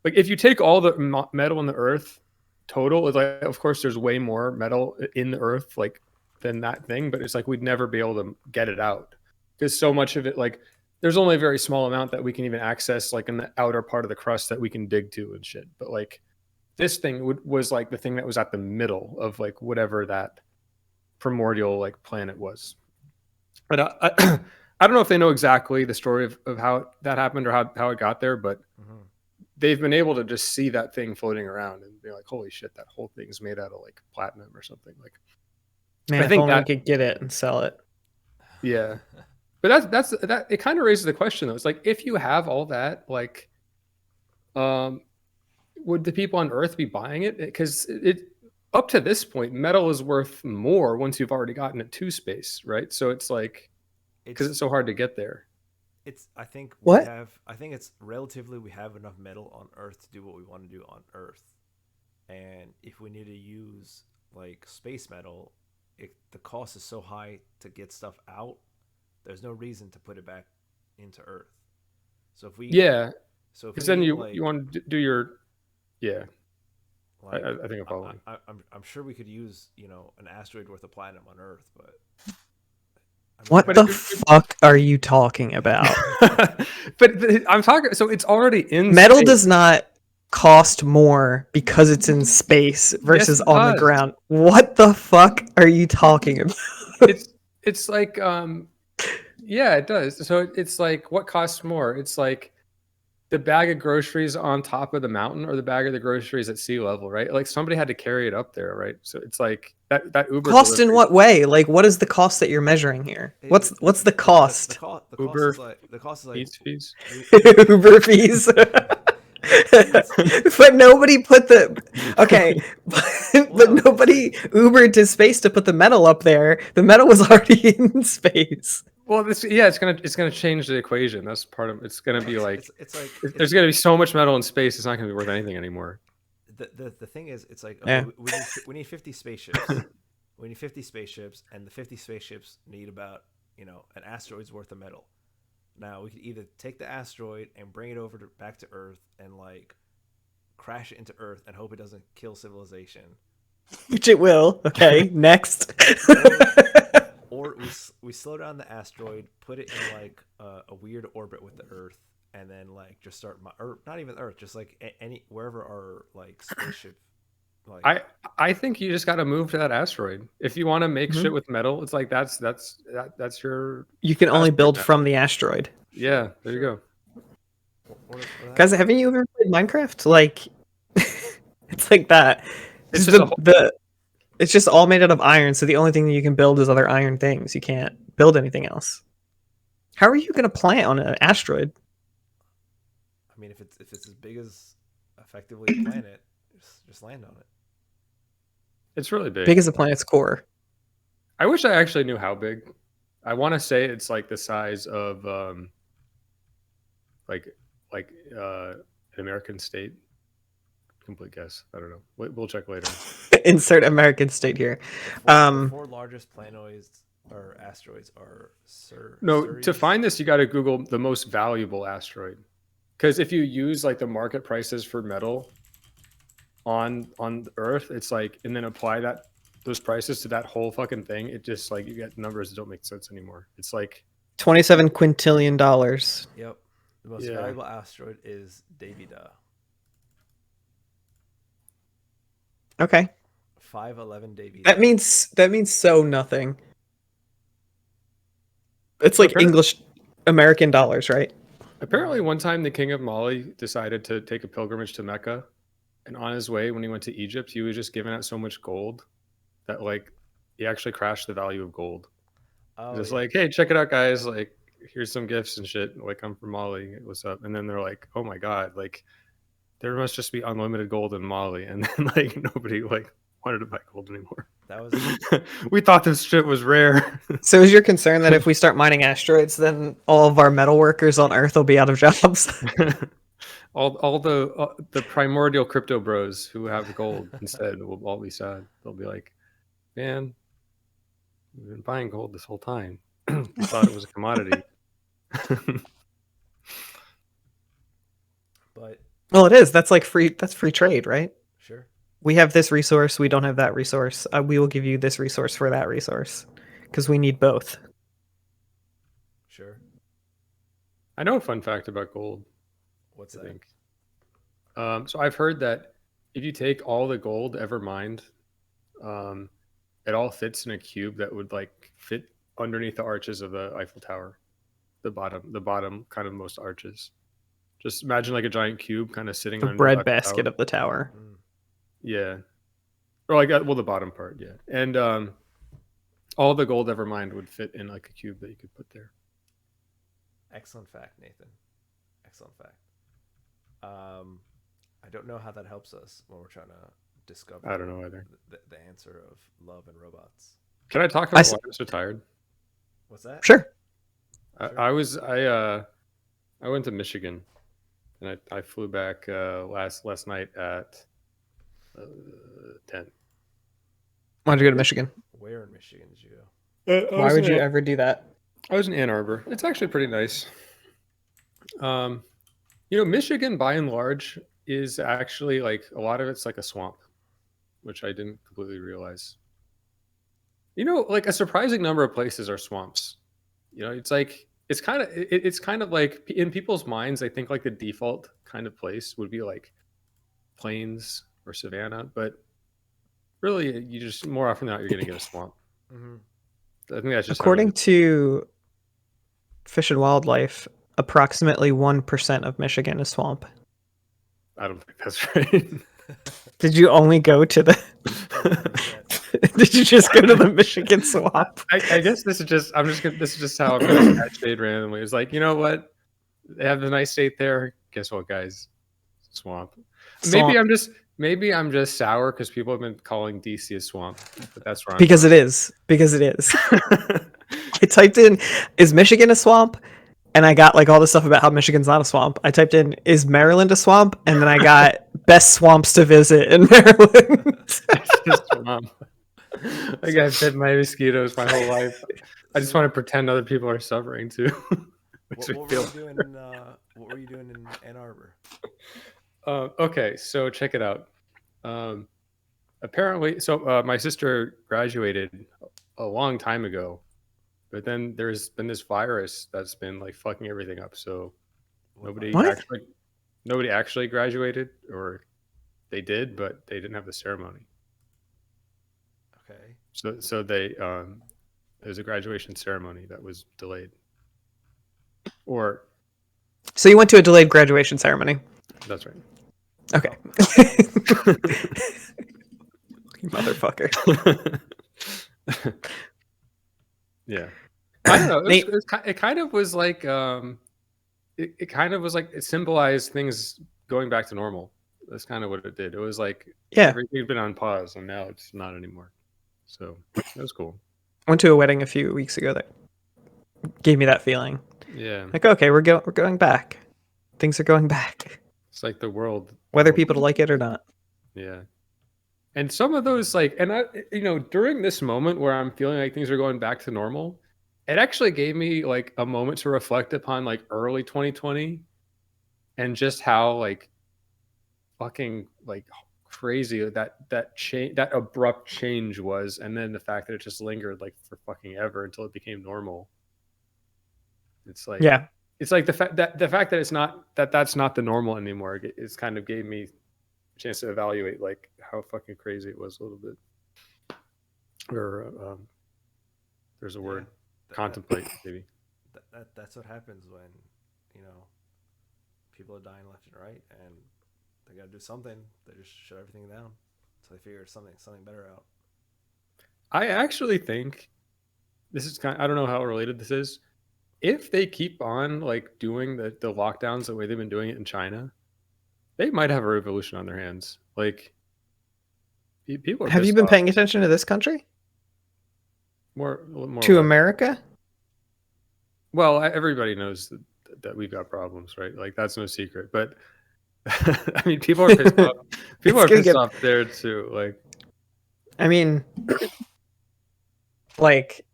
Like if you take all the metal in the Earth total, it's like of course there's way more metal in the Earth like than that thing, but it's like we'd never be able to get it out because so much of it, like there's only a very small amount that we can even access like in the outer part of the crust that we can dig to and shit. But like this thing was like the thing that was at the middle of like whatever that primordial like planet was. But I don't know if they know exactly the story of how that happened or how it got there, but mm-hmm. they've been able to just see that thing floating around and be like, holy shit, that whole thing's made out of like platinum or something. Like, man, I think that could get it and sell it. Yeah. But that's it kind of raises the question though. It's like, if you have all that, like, would the people on Earth be buying it? Because up to this point, metal is worth more once you've already gotten it to space, right? So it's like because It's it's so hard to get there. I think What? I think it's relatively we have enough metal on Earth to do what we want to do on Earth. And if we need to use like space metal, the cost is so high to get stuff out. There's no reason to put it back into Earth. So if we Yeah, so if because we then need you want to do your yeah. like I think I'm following. I'm sure we could use an asteroid worth of platinum on Earth, but I mean What But the if fuck are you talking about? but I'm talking. So it's already in Metal space. does not cost more because it's in space Yes, versus it on the does. ground. What the fuck are you talking about? It's like yeah, it does. So it's like what costs more? It's like the bag of groceries on top of the mountain or the bag of the groceries at sea level, right? Like somebody had to carry it up there, right? So it's like that Uber Cost in delivery, what way? Like, what is the cost that you're measuring here? What's the cost? the cost Uber is like eats fees. Uber fees. But nobody put the okay, but Well, no, nobody Ubered to space to put the metal up there. The metal was already in space. Well, this yeah, it's gonna change the equation. That's part of it's gonna be like it's like there's gonna be so much metal in space, it's not gonna be worth anything anymore. the thing is, it's like okay, Yeah. we need 50 spaceships. We need 50 spaceships, and the 50 spaceships need about an asteroid's worth of metal. Now we could either take the asteroid and bring it back to Earth and like crash it into Earth and hope it doesn't kill civilization, Which it will. Okay, next. or we slow down the asteroid, put it in like a weird orbit with the Earth, and then like just start or not even Earth, just like any wherever our like spaceship. Like I think you just got to move to that asteroid if you want to make shit Mhm. with metal. It's like that's your You can only asteroid build now. from the asteroid. Yeah, there you go. Guys, haven't you ever played Minecraft? Like, it's like that. It's Just just a whole, it's just all made out of iron, so the only thing that you can build is other iron things. You can't build anything else. How are you going to plant on an asteroid? I mean, if it's as big as effectively a planet, just land on it. it's really big. Big as a planet's core. I wish I actually knew how big. I want to say it's like the size of like like an American state. Complete guess. I don't know. We'll check later. Insert American state here. The four largest planetoids or asteroids are No, Ceres. to find this, you got to Google the most valuable asteroid, because if you use like the market prices for metal on Earth, it's like, and then apply those prices to that whole fucking thing, it just like you get numbers that don't make sense anymore. It's like $27 quintillion. Yep. The most valuable asteroid is Davida. Okay. 511 Davida. That means so nothing. It's like English American dollars, right? Apparently, one time the king of Mali decided to take a pilgrimage to Mecca, and on his way, when he went to Egypt, he was just giving out so much gold that like he actually crashed the value of gold. Just like, hey, check it out, guys! Like, here's some gifts and shit. Like, I'm from Mali. What's up? And then they're like, oh my god, like there must just be unlimited gold in Mali, and then like nobody like wanted to buy gold anymore. That was we thought this shit was rare. So is your concern that if we start mining asteroids, then all of our metal workers on Earth will be out of jobs? all the primordial crypto bros who have gold instead will all be sad. They'll be like, man, we've been buying gold this whole time. We thought it was a commodity. But Well, it is. That's like free. That's free trade, right? sure. We have this resource. We don't have that resource. We will give you this resource for that resource because we need both. Sure. I know a fun fact about gold. What's I that? think. So I've heard that if you take all the gold ever mined, it all fits in a cube that would like fit underneath the arches of the Eiffel Tower, the bottom kind of most arches. Just imagine like a giant cube kind of sitting The under bread the basket tower. of the tower. Mm. Yeah, or like well, the bottom part, yeah, and all the gold ever mined would fit in like a cube that you could put there. Excellent fact, Nathan. Excellent fact. I don't know how that helps us when we're trying to discover I don't know either. the answer of love and robots. Can I talk I about s- why I'm so tired? What's that? Sure. Sure. I went to Michigan, and I flew back last night at 10. Why'd you go to Michigan? Where in Michigan did you go? Why would you ever do that? I was in Ann Arbor. It's actually pretty nice. Michigan by and large is actually like a lot of it's like a swamp, which I didn't completely realize. Like a surprising number of places are swamps. It's like it's kind of like in people's minds, I think like the default kind of place would be like plains or savanna, but really you just more often than not you're gonna get a swamp. Mm-hmm. I think that's just According to Fish and Wildlife, approximately 1% of Michigan is swamp. I don't think that's right. Did you only go to the? 1%. Did you just go to the Michigan swamp? I guess this is just this is just how I'm gonna catch shade randomly. It's like, you know what? They have a nice state there. Guess what, guys? Swamp. Maybe I'm just sour because people have been calling DC a swamp, but that's wrong. Because it is. Because it is. I typed in, "Is Michigan a swamp?" And I got like all this stuff about how Michigan's not a swamp. I typed in, "Is Maryland a swamp?" And then I got best swamps to visit in Maryland. It's just swamp. Like I've bit my mosquitoes my whole life. I just want to pretend other people are suffering too. What were you doing in Ann Arbor? Okay, so check it out. Apparently, my sister graduated a long time ago, but then there's been this virus that's been like fucking everything up. So nobody What? actually graduated, or they did, but they didn't have the ceremony. Okay. So they there's a graduation ceremony that was delayed. Or So you went to a delayed graduation ceremony. that's right. Okay. You motherfucker. Yeah. I don't know. Nate- It kind of was like it kind of was like it symbolized things going back to normal. That's kind of what it did. It was like Yeah. everything's been on pause and now it's not anymore. So that was cool. I went to a wedding a few weeks ago that gave me that feeling. Yeah. Like, okay, we're going back. Things are going back. It's like the world, Whether people like it or not. yeah. And some of those and I during this moment where I'm feeling like things are going back to normal, it actually gave me like a moment to reflect upon like early 2020 and just how like fucking like crazy that change, that abrupt change was, and then the fact that it just lingered like for fucking ever until it became normal. It's like it's like the fact that it's not that's not the normal anymore. It's kind of gave me a chance to evaluate like how fucking crazy it was a little bit. Or there's a word, contemplate maybe. That's what happens when people are dying left and right, and they got to do something. They just shut everything down, so they figure something better out. I actually think this is I don't know how related this is. If they keep on like doing the lockdowns the way they've been doing it in China, they might have a revolution on their hands. Like people are. Have you been paying attention to this country? More to America? Well, everybody knows that we've got problems, right? Like that's no secret. But I mean, people are pissed off. People are pissed off there too. Like, I mean, like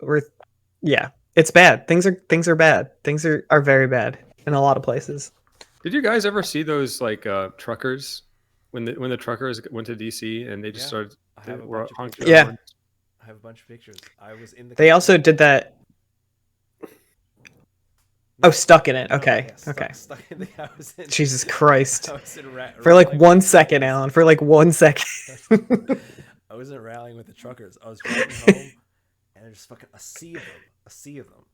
it's bad. Things are bad. Things are very bad in a lot of places. Did you guys ever see those like truckers when the truckers went to DC and they just started? I have a bunch of pictures. I was in the. They also did that. Oh, stuck in it. Okay. Okay. Stuck in the, I was in, Jesus Christ. I was in for like 1 second, Alan. For like 1 second. I wasn't rallying with the truckers. I was driving home, and there's fucking a sea of them.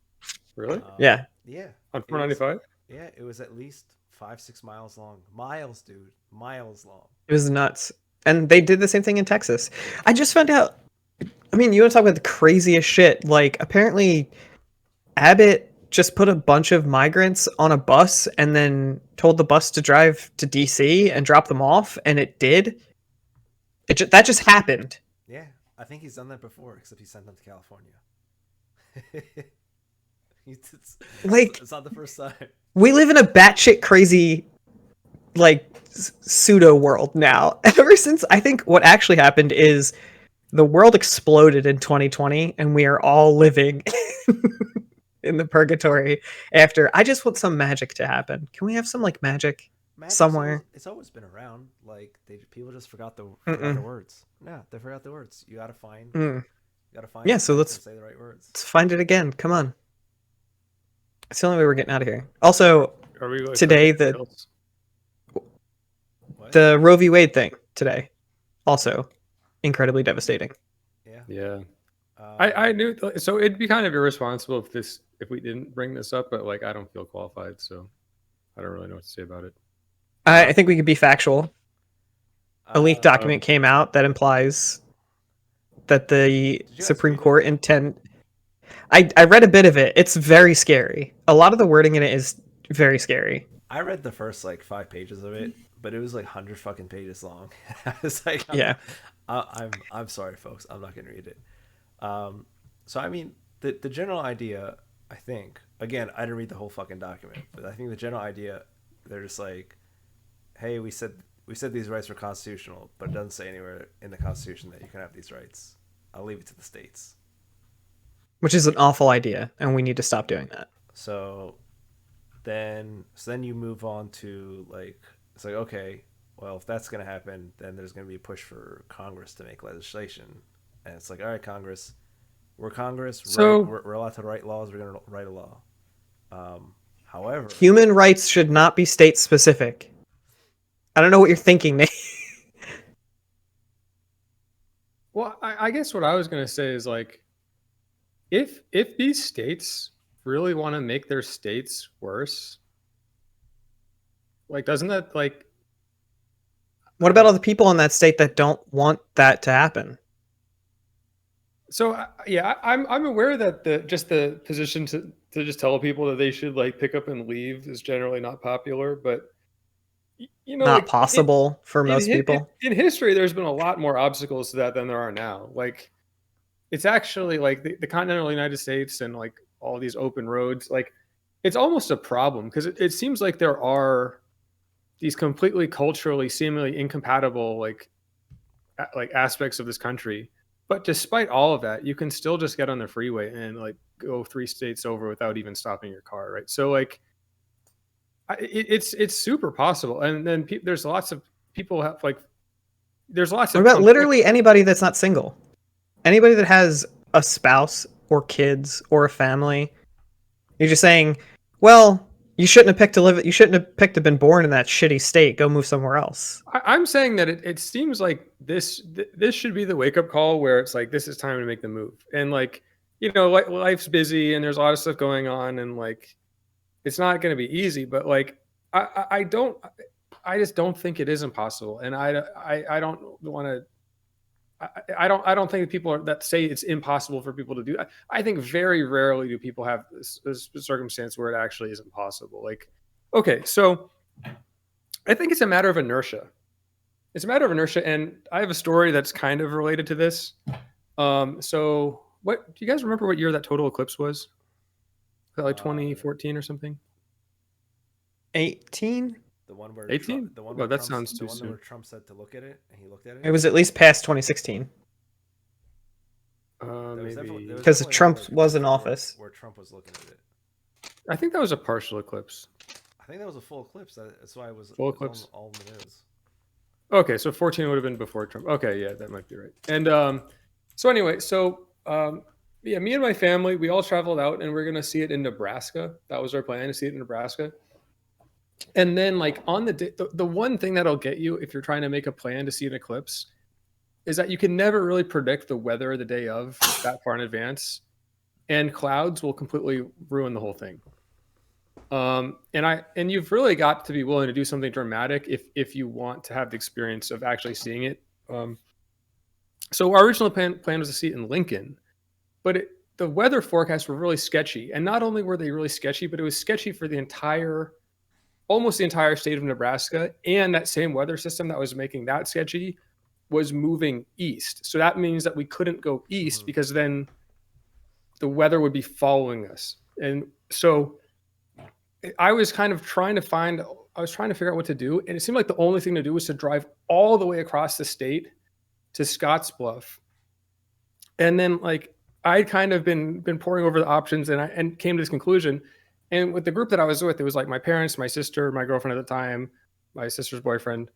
Really? Yeah. Yeah. On 495? Yeah, it was at least 5-6 miles long. Miles, dude. Miles long. It was nuts. And they did the same thing in Texas. I just found out. I mean, you want to talk about the craziest shit? Like, apparently, Abbott just put a bunch of migrants on a bus and then told the bus to drive to DC and drop them off, and it did. That just happened. Yeah, I think he's done that before, except he sent them to California. Like, it's not the first time. we live in a batshit crazy, like, pseudo world now. Ever since, I think what actually happened is the world exploded in 2020, and we are all living in the purgatory after. I just want some magic to happen. Can we have some, like, magic somewhere? It's always been around. Like people just forgot the Mm-mm. words. Yeah, they forgot the words. You gotta find. Mm. You gotta find. Yeah, the so text let's and say the right words. find it again. Come on. It's the only way we're getting out of here. Also, Are we like today What? the Roe v. Wade thing today, also incredibly devastating. Yeah. Yeah. Um, I knew so it'd be kind of irresponsible if we didn't bring this up, but like I don't feel qualified, so I don't really know what to say about it. I think we could be factual. A leaked uh, document came out that implies that the Did you guys Supreme read it? Court intend. I read a bit of it. It's very scary. A lot of the wording in it is very scary. I read the first like 5 pages of it, but it was like 100 fucking pages long. I was like, Yeah. I'm sorry, folks. I'm not gonna read it. So I mean, the general idea, I think, again, I didn't read the whole fucking document, but I think the general idea, they're just like, hey, we said these rights were constitutional, but it doesn't say anywhere in the Constitution that you can have these rights. I'll leave it to the states. Which is an awful idea, and we need to stop doing that. So then you move on to like, it's like, okay, well, if that's going to happen, then there's going to be a push for Congress to make legislation. And it's like, all right, Congress, we're Congress, So we're allowed to write laws, we're going to write a law. However, Human rights should not be state specific. I don't know what you're thinking, Nate. well, I guess what I was gonna say is like if these states really want to make their states worse, like doesn't that like What about all the people in that state that don't want that to happen? so yeah, I'm aware that the position to just tell people that they should like pick up and leave is generally not popular, but you know, Not like possible for most people. in history, there's been a lot more obstacles to that than there are now. Like it's actually like the continental United States and like all these open roads, like it's almost a problem because it seems like there are these completely culturally seemingly incompatible like aspects of this country. But despite all of that, you can still just get on the freeway and like go 3 states over without even stopping your car, right? So like it's super possible. And then there's lots of people have like there's lots What of about literally anybody that's not single? Anybody that has a spouse or kids or a family? You're just saying, well, you shouldn't have picked to live. You shouldn't have picked to been born in that shitty state. Go move somewhere else. I'm saying that it seems like this should be the wake up call where it's like this is time to make the move, and like you know life's busy and there's a lot of stuff going on and like it's not going to be easy, but like I don't I just don't think it is impossible, and I don't want to. I don't think people that say it's impossible for people to do. I think very rarely do people have this circumstance where it actually isn't possible. Like, okay, so I think it's a matter of inertia. It's a matter of inertia, and I have a story that's kind of related to this. So what do you guys remember what year that total eclipse was? Like 2014 or something? 18. the one where 18? the one Well, where that Trump's- sounds the too one soon. where Trump said to look at it and he looked at it. It was at least past 2016 Maybe because Trump was in office. where Trump was looking at it. I think that was a partial eclipse. I think that was a full eclipse. That's why it was Full it was eclipse. all the news. Okay, so 14 would have been before Trump. Okay, yeah, that might be right. And so anyway, yeah, me and my family, we all traveled out and we're gonna see it in Nebraska. That was our plan, to see it in Nebraska. And then like on the day, the one thing that'll get you if you're trying to make a plan to see an eclipse is that you can never really predict the weather the day of that far in advance, and clouds will completely ruin the whole thing. And you've really got to be willing to do something dramatic if you want to have the experience of actually seeing it. So our original plan was to see it in Lincoln, but the weather forecasts were really sketchy, and not only were they really sketchy, but it was sketchy for almost the entire state of Nebraska, and that same weather system that was making that sketchy was moving east. So that means that we couldn't go east Mhm. because then the weather would be following us. And so I was kind of trying to figure out what to do. And it seemed like the only thing to do was to drive all the way across the state to Scottsbluff. And then like I'd kind of been poring over the options and came to this conclusion. And with the group that I was with, it was like my parents, my sister, my girlfriend at the time, my sister's boyfriend,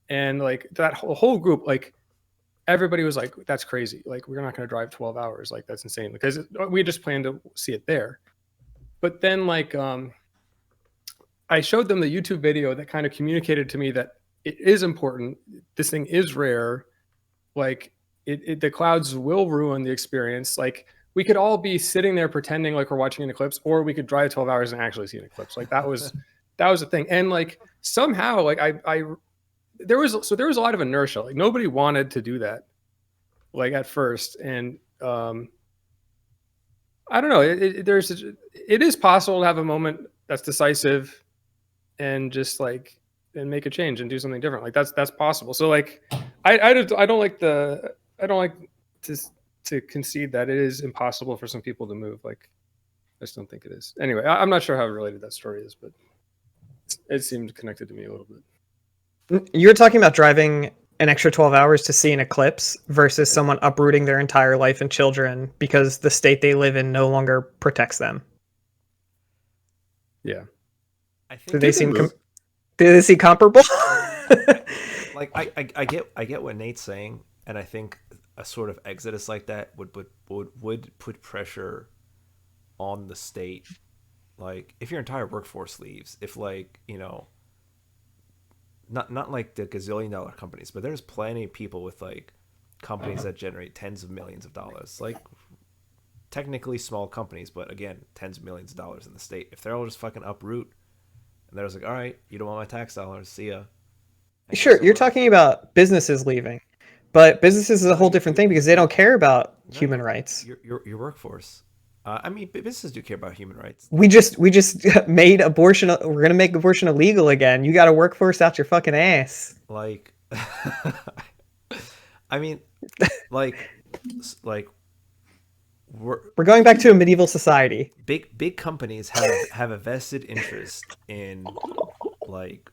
and like that whole group, like everybody was like, that's crazy. Like, we're not going to drive 12 hours. Like, that's insane, because we just planned to see it there. But then like, I showed them the YouTube video that kind of communicated to me that it is important. This thing is rare. Like the clouds will ruin the experience. Like, we could all be sitting there pretending like we're watching an eclipse, or we could drive 12 hours and actually see an eclipse. Like that was the thing. And like somehow like there was a lot of inertia. Like nobody wanted to do that like at first. And I don't know, it is possible to have a moment that's decisive and just like and make a change and do something different. Like that's possible. So like I don't like to concede that it is impossible for some people to move. Like I just don't think it is. Anyway, I'm not sure how related that story is, but it seemed connected to me a little bit. You're talking about driving an extra 12 hours to see an eclipse versus someone uprooting their entire life and children because the state they live in no longer protects them. Yeah. I think Do they seem comparable? like I get what Nate's saying, and I think a sort of exodus like that would put pressure on the state. Like if your entire workforce leaves, if like, you know, not like the gazillion-dollar companies, but there's plenty of people with like companies that generate tens of millions of dollars, like technically small companies, but again, tens of millions of dollars in the state. If they're all just fucking uproot, and they're just like, all right, you don't want my tax dollars, see ya. Sure, you're talking about businesses leaving, but businesses is a whole different thing because they don't care about human rights. Your workforce. I mean, businesses do care about human rights. We just made abortion. We're gonna make abortion illegal again. You got a workforce out your fucking ass. Like, I mean, like we're going back to a medieval society. Big companies have a vested interest in like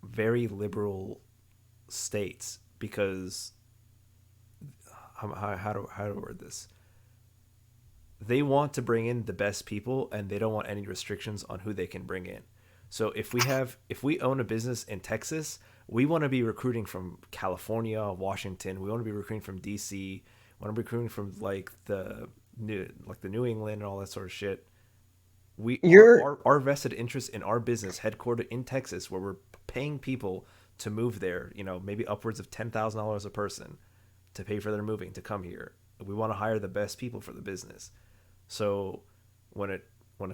very liberal states because how do I word this? They want to bring in the best people, and they don't want any restrictions on who they can bring in. So if we own a business in Texas, we want to be recruiting from California, Washington. We want to be recruiting from DC. We want to be recruiting from like the New England and all that sort of shit. Our vested interest in our business headquartered in Texas, where we're paying people to move there, you know, maybe upwards of $10,000 a person to pay for their moving to come here. We want to hire the best people for the business. So when it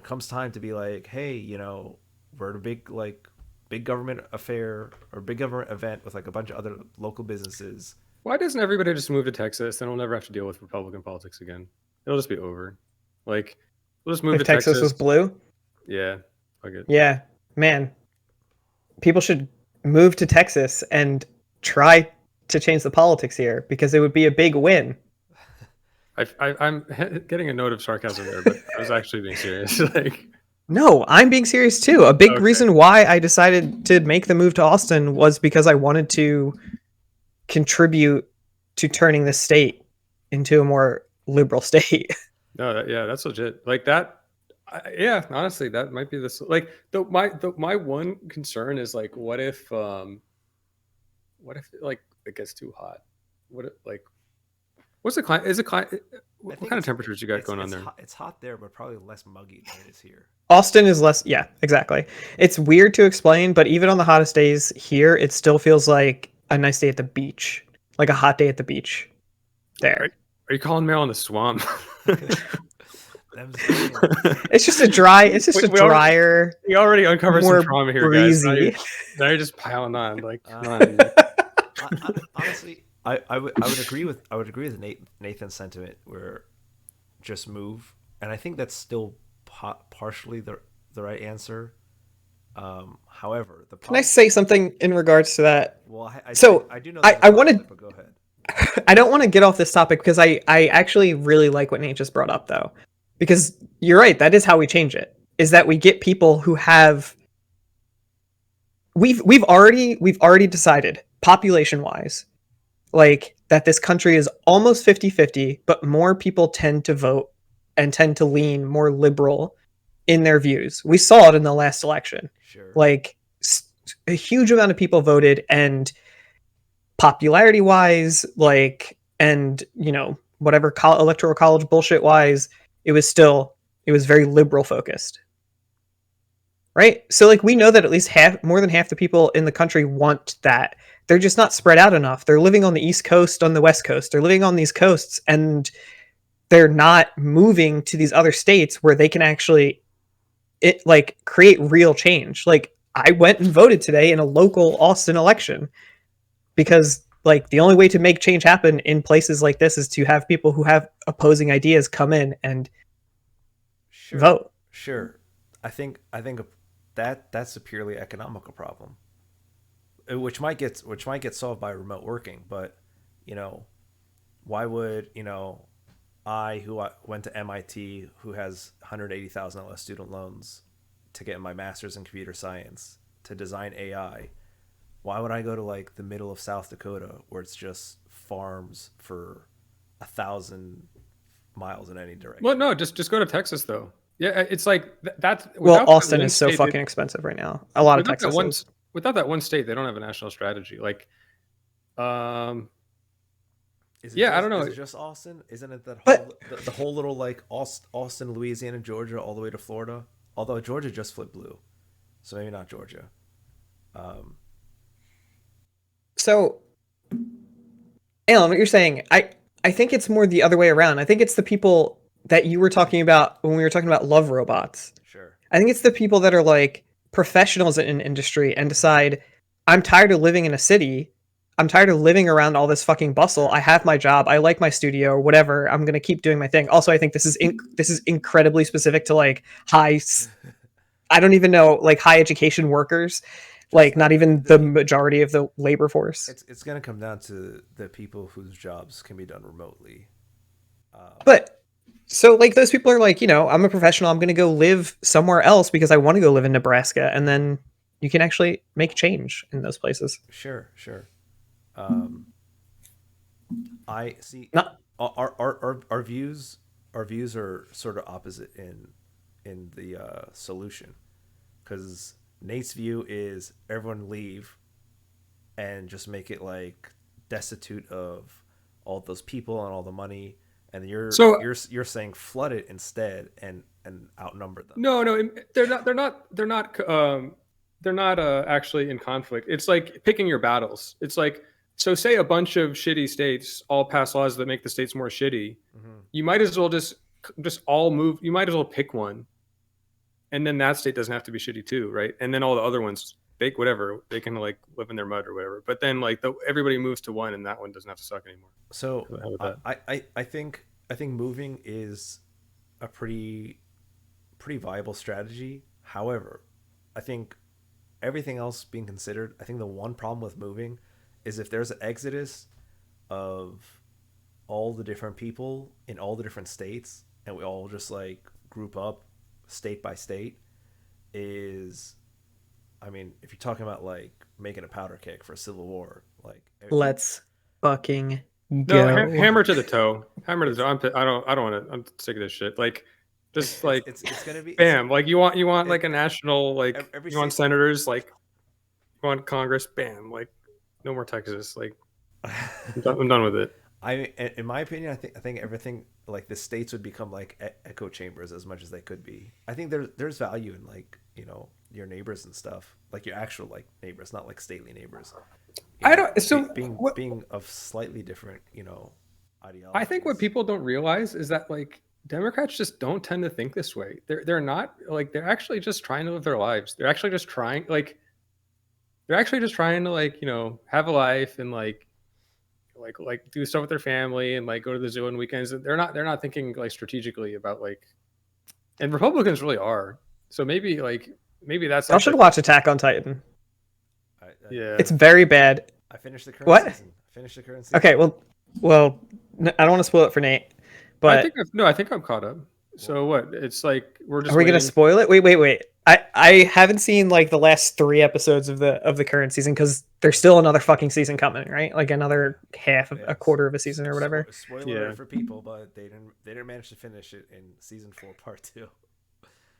comes time to be like, hey, you know, we're at a big government affair or big government event with like a bunch of other local businesses. Why doesn't everybody just move to Texas? Then we'll never have to deal with Republican politics again. It'll just be over. Like, we'll just move to Texas. Texas was blue? Yeah. Okay. Yeah. Man, people should move to Texas and try to change the politics here because it would be a big win. I'm getting a note of sarcasm there, but I was actually being serious. Like, no, I'm being serious too. A big reason why I decided to make the move to Austin was because I wanted to contribute to turning the state into a more liberal state. No, that's legit. Like that. Yeah, honestly, that might be this. Like, my one concern is like, what if like it gets too hot? What if, like, what's the climate? What kind of temperatures you got going on there? It's hot there, but probably less muggy than it is here. Austin is less. Yeah, exactly. It's weird to explain, but even on the hottest days here, it still feels like a nice day at the beach, like a hot day at the beach. There. Are you calling me out on the swamp? It's just a drier. We already uncovered some trauma here, breezy. guys. Now you're just piling on. Like, honestly, I would agree with Nathan's sentiment where just move, and I think that's still partially the right answer. However, can I say something in regards to that? Well, I do know. I wanted. But go ahead. I don't want to get off this topic because I actually really like what Nate just brought up though, because you're right. That is how we change it. Is that we get people who have we've already decided population wise, like that this country is almost 50-50, but more people tend to vote and tend to lean more liberal in their views. We saw it in the last election. Sure. Like a huge amount of people voted, and popularity wise, like, and whatever electoral college bullshit wise, it was very liberal focused, right? So like we know that at least more than half the people in the country want that. They're just not spread out enough. They're living on the East Coast, on the West Coast. They're living on these coasts, and they're not moving to these other states where they can actually create real change. Like I went and voted today in a local Austin election because like the only way to make change happen in places like this is to have people who have opposing ideas come in and vote. Sure. I think that's a purely economical problem, which might get solved by remote working. But why would who went to MIT, who has $180,000 student loans, to get my master's in computer science to design AI? Why would I go to like the middle of South Dakota where it's just farms for 1,000 miles in any direction? Well, no, just go to Texas though. Yeah, it's like that's. Well, Austin is so fucking expensive right now. A lot of Texas. Without that one state, they don't have a national strategy. Like, I don't know. Is it just Austin? Isn't it that the whole little like Austin, Louisiana, Georgia, all the way to Florida? Although Georgia just flipped blue, so maybe not Georgia. So, Allan, what you're saying, I think it's more the other way around. I think it's the people that you were talking about when we were talking about love robots. Sure. I think it's the people that are like professionals in an industry and decide, I'm tired of living in a city. I'm tired of living around all this fucking bustle. I have my job. I like my studio or whatever. I'm going to keep doing my thing. Also, I think this is incredibly specific to like I don't even know, like high education workers. Like not even the majority of the labor force. It's going to come down to the people whose jobs can be done remotely. But so like those people are like, I'm a professional. I'm going to go live somewhere else because I want to go live in Nebraska, and then you can actually make change in those places. Sure. I see. Our views are sort of opposite in the solution, because Nate's view is everyone leave and just make it like destitute of all those people and all the money, and you're saying flood it instead and outnumber them. No, they're not actually in conflict. It's like picking your battles. It's like, so say a bunch of shitty states all pass laws that make the states more shitty. Mm-hmm. You might as well just all move. You might as well pick one. And then that state doesn't have to be shitty too, right? And then all the other ones, they can like live in their mud or whatever. But then like everybody moves to one, and that one doesn't have to suck anymore. So I think moving is a pretty viable strategy. However, I think everything else being considered, I think the one problem with moving is if there's an exodus of all the different people in all the different states, and we all just like group up state by state, if you're talking about like making a powder keg for a civil war, like let's fucking go. No, hammer to the toe. I don't want to. I'm sick of this shit. Like, just like it's gonna be bam. Like you want like a national, like you want senators, like you want Congress, bam. Like no more Texas. Like I'm done with it. In my opinion, I think everything, like the states would become like echo chambers as much as they could be. I think there's value in like your neighbors and stuff, like your actual like neighbors, not like stately neighbors. Being of slightly different ideology. I think what people don't realize is that like Democrats just don't tend to think this way. They're not like, they're actually just trying to live their lives. They're actually just trying to like have a life and like do stuff with their family and like go to the zoo on weekends. They're not thinking like strategically about like, and Republicans really are. So maybe that's. I should watch Attack on Titan. Yeah, it's very bad. I finished the current season. Okay, well, Well, I don't want to spoil it for Nate, but I think I'm caught up. So what? It's like we're just are we gonna waiting. spoil it? Wait. I haven't seen like the last 3 episodes of the current season because there's still another fucking season coming, right? Like another half of Yeah, a quarter of a season or whatever. Spoiler Yeah. alert for people, but they didn't manage to finish it in season 4, part 2.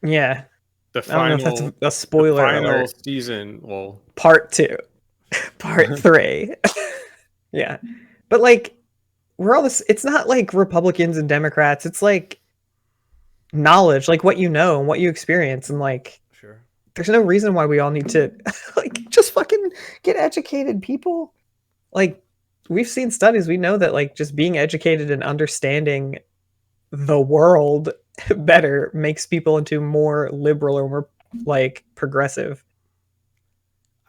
Yeah, The I don't know if that's final a spoiler alert. season. Well, Part 2, part 3. Yeah, but like we're all this. It's not like Republicans and Democrats. It's like knowledge, like what you know and what you experience, and like Sure. there's no reason why we all need to like just fucking get educated, people. Like we've seen studies, we know that like just being educated and understanding the world better makes people into more liberal or more like progressive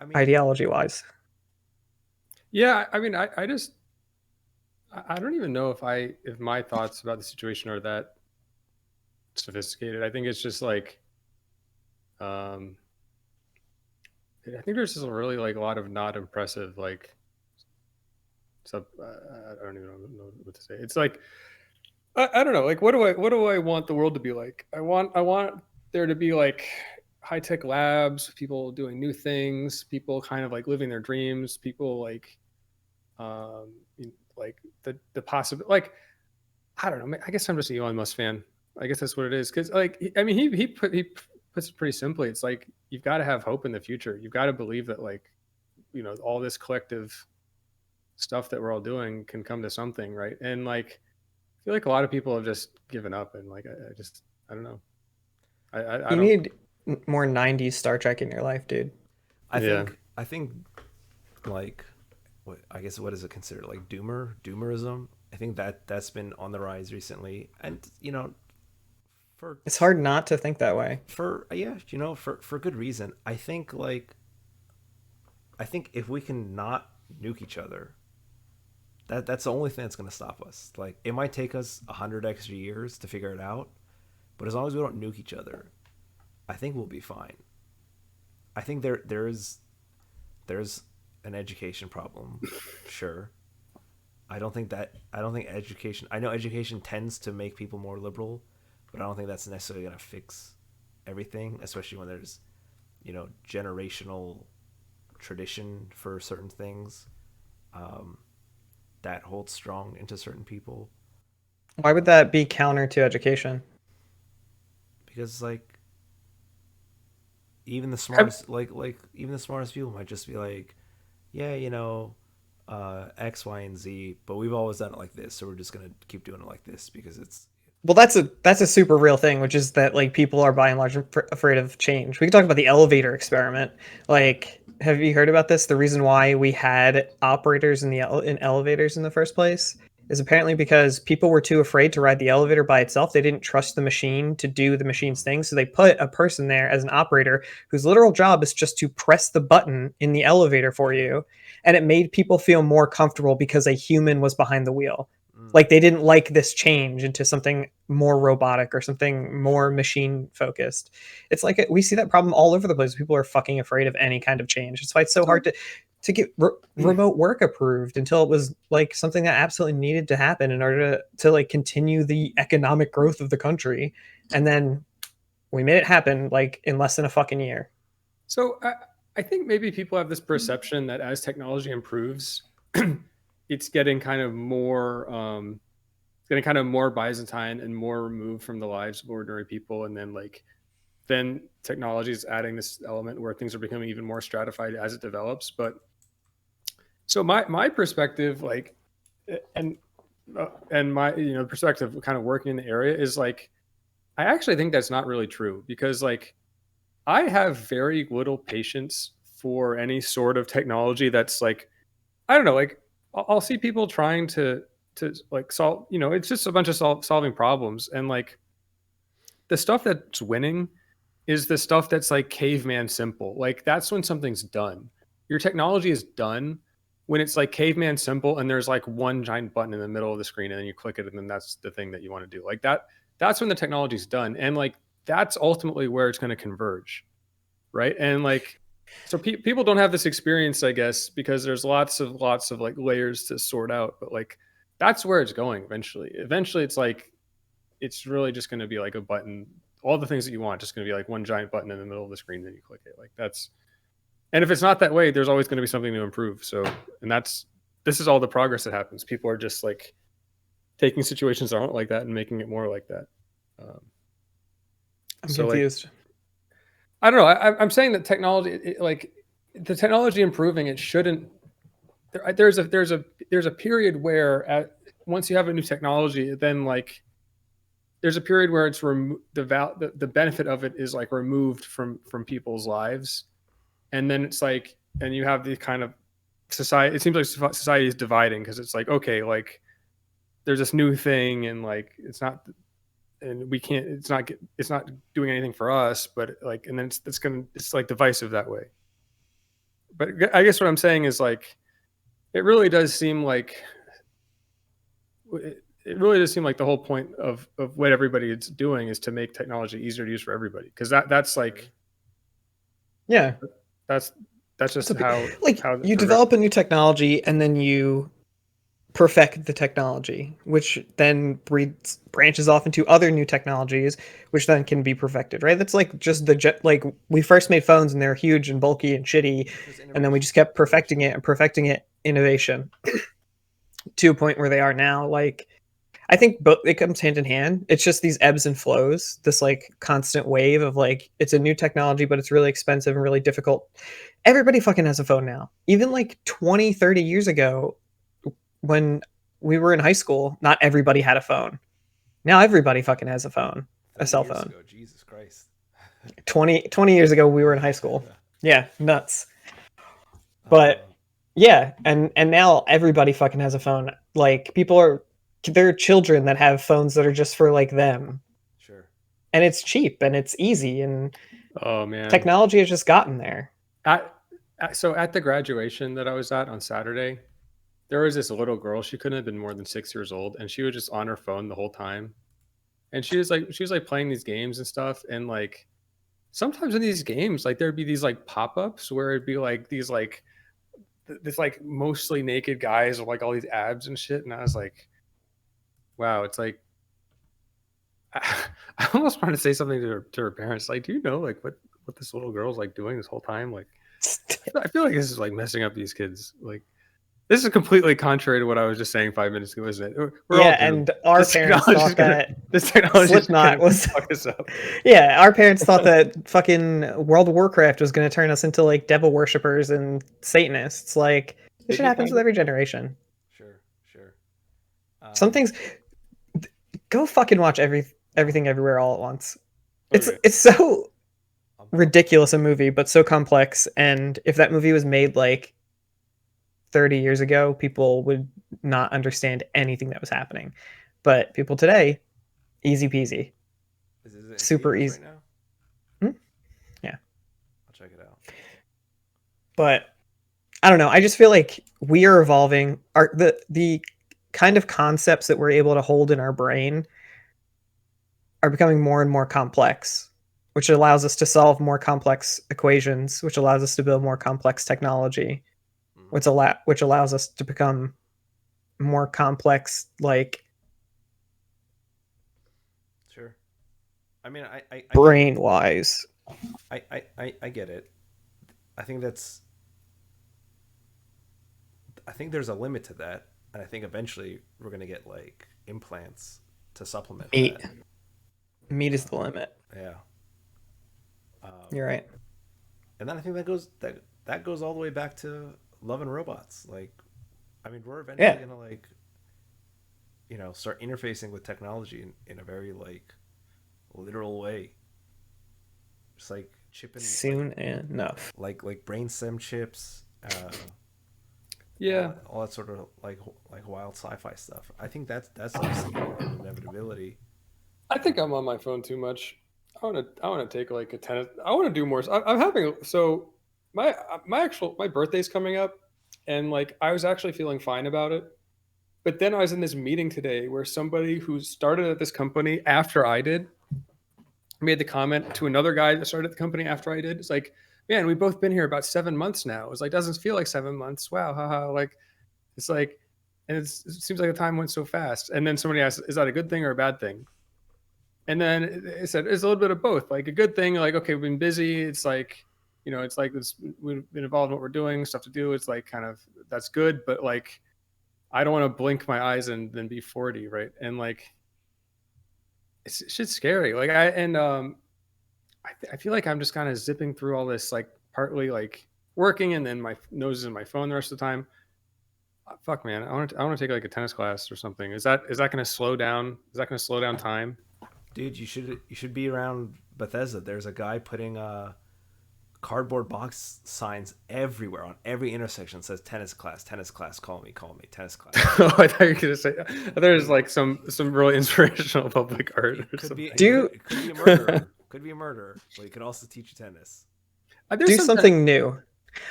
I mean, ideology wise. yeah. I mean, I just I don't even know if my thoughts about the situation are that sophisticated. I think it's just like um I think there's just a really like a lot of not impressive like stuff. I don't even know what to say. It's like I don't know. Like what do I want the world to be like? I want there to be like high tech labs, people doing new things, people kind of like living their dreams, people um like the possible like I don't know. I guess I'm just an Elon Musk fan. I guess that's what it is. Because like I mean he puts it pretty simply. It's like you've got to have hope in the future. You've got to believe that like all this collective stuff that we're all doing can come to something, right? And like I feel like a lot of people have just given up, and like I just I don't know. I You don't. need more 90s Star Trek in your life, dude. Yeah. I think like what I guess what is it considered, like doomerism? I think that's been on the rise recently, and for It's hard not to think that way. for yeah, for good reason. I think if we can not nuke each other, that's the only thing that's going to stop us. Like it might take us 100 extra years to figure it out, but as long as we don't nuke each other, I think we'll be fine. I think there's an education problem, sure. I don't think education. I know education tends to make people more liberal, but I don't think that's necessarily going to fix everything, especially when there's generational tradition for certain things um, that holds strong into certain people. Why would that be counter to education? Because like even the Have, smartest even the smartest people might just be like, yeah, X, Y, and Z, but we've always done it like this, so we're just gonna keep doing it like this because it's Well, that's a super real thing, which is that like people are by and large afraid of change. We can talk about the elevator experiment. Like, have you heard about this? The reason why we had operators in in elevators in the first place is apparently because people were too afraid to ride the elevator by itself. They didn't trust the machine to do the machine's thing, so they put a person there as an operator whose literal job is just to press the button in the elevator for you, and it made people feel more comfortable because a human was behind the wheel. mm, Like they didn't like this change into something more robotic or something more machine focused. It's like we see that problem all over the place. People are fucking afraid of any kind of change. That's why it's so hard to get remote work approved until it was like something that absolutely needed to happen in order to like continue the economic growth of the country. And then we made it happen like in less than a fucking year. so I think maybe people have this perception that as technology improves, it's getting kind of more getting kind of more Byzantine and more removed from the lives of ordinary people, and then technology is adding this element where things are becoming even more stratified as it develops. But so my perspective, like, and and my perspective, kind of working in the area, is like I actually think that's not really true because like I have very little patience for any sort of technology that's like I don't know, like I'll see people trying to like solve, it's just a bunch of solving problems, and like the stuff that's winning is the stuff that's like caveman simple. Like that's when something's done. Your technology is done when it's like caveman simple and there's like one giant button in the middle of the screen and then you click it and then that's the thing that you want to do. Like that's when the technology's done. And like that's ultimately where it's going to converge. Right. And like so people don't have this experience, I guess, because there's lots of like layers to sort out. But like that's where it's going eventually. Eventually, it's like it's really just going to be like a button. All the things that you want just going to be like one giant button in the middle of the screen, then you click it. Like that's. And if it's not that way, there's always going to be something to improve. So, and this is all the progress that happens. People are just like taking situations that aren't like that and making it more like that. I'm confused. Like, I don't know. I'm saying that technology, like the technology improving, it shouldn't. There's a period where once you have a new technology, then like there's a period where it's the benefit of it is like removed from people's lives, and then it's like, and you have the kind of society. It seems like society is dividing because it's like, okay, like there's this new thing, and like it's not. And we can't. It's not doing anything for us, but like, and then it's like divisive that way. But I guess what I'm saying is like, it really does seem like the whole point of what everybody is doing is to make technology easier to use for everybody. Because that's like, yeah, that's just how you develop a new technology and then you perfect the technology, which then branches off into other new technologies, which then can be perfected, right? That's like just like we first made phones and they're huge and bulky and shitty, and then we just kept perfecting it, innovation to a point where they are now. Like, I think both, it comes hand in hand. It's just these ebbs and flows, this like constant wave of like, it's a new technology, but it's really expensive and really difficult. Everybody fucking has a phone now. Even like 20, 30 years ago, when we were in high school, not everybody had a phone. Now everybody fucking has a phone, a cell phone. Jesus Christ. 20 years ago, we were in high school. Yeah, nuts. But yeah, and now everybody fucking has a phone. Like, there are children that have phones that are just for like them. Sure. And it's cheap and it's easy, and oh man, technology has just gotten there. So at the graduation that I was at on Saturday, there was this little girl. She couldn't have been more than 6 years old, and she was just on her phone the whole time. And she was like playing these games and stuff. And like sometimes in these games, like there'd be these like pop-ups where it'd be like these like this like mostly naked guys with like all these abs and shit. And I was like, wow, it's like I almost wanted to say something to her parents, like, do you know like what this little girl's like doing this whole time? Like, I feel like this is like messing up these kids. Like, this is completely contrary to what I was just saying 5 minutes ago, isn't it? And our parents thought that this technology Slipknot was fuck us up. Yeah, our parents thought that fucking World of Warcraft was going to turn us into like devil worshippers and Satanists. Like, this shit happens with every generation. Sure. Some things. Go fucking watch Everything Everywhere All at Once. It's so ridiculous a movie, but so complex. And if that movie was made like 30 years ago, people would not understand anything that was happening. But people today, easy peasy. Is it super easy right now? Yeah, I'll check it out. But I don't know, I just feel like we are evolving. The kind of concepts that we're able to hold in our brain are becoming more and more complex, which allows us to solve more complex equations, which allows us to build more complex technology, which allows us to become more complex, like, sure. I mean, I brain wise. I get it. I think there's a limit to that, and I think eventually we're gonna get like implants to supplement Meat. that. Meat is the limit. Yeah. You're right. And then I think that goes all the way back to Love and Robots. Like, I mean, we're eventually gonna like, start interfacing with technology in a very like literal way. Just like chipping soon enough. Like brain stem chips. Yeah, all that sort of like wild sci-fi stuff. I think that's obviously an inevitability. I think I'm on my phone too much. I want to take like a tennis. I want to do more. I'm having my birthday's coming up, and like I was actually feeling fine about it. But then I was in this meeting today where somebody who started at this company after I did made the comment to another guy that started at the company after I did. It's like, man, we've both been here about 7 months now. It's like, doesn't feel like 7 months. Wow, haha. Like, it's like, And it seems like the time went so fast. And then somebody asked, is that a good thing or a bad thing? And then it said it's a little bit of both. Like a good thing, like, okay, we've been busy. It's like, it's like this, we've been involved in what we're doing, stuff to do. It's like kind of, that's good. But like, I don't want to blink my eyes and then be 40, right? And like, it's shit's scary. Like I feel like I'm just kind of zipping through all this, like partly like working, and then my nose is in my phone the rest of the time. Fuck, man, I want to take like a tennis class or something. Is that going to slow down? Is that going to slow down time? Dude, you should be around Bethesda. There's a guy putting cardboard box signs everywhere on every intersection. That says tennis class, call me, tennis class. Oh, I thought you were gonna say there's like some really inspirational public art or something. It could be a murderer. Could be a murderer, but he could also teach you tennis. Do something new.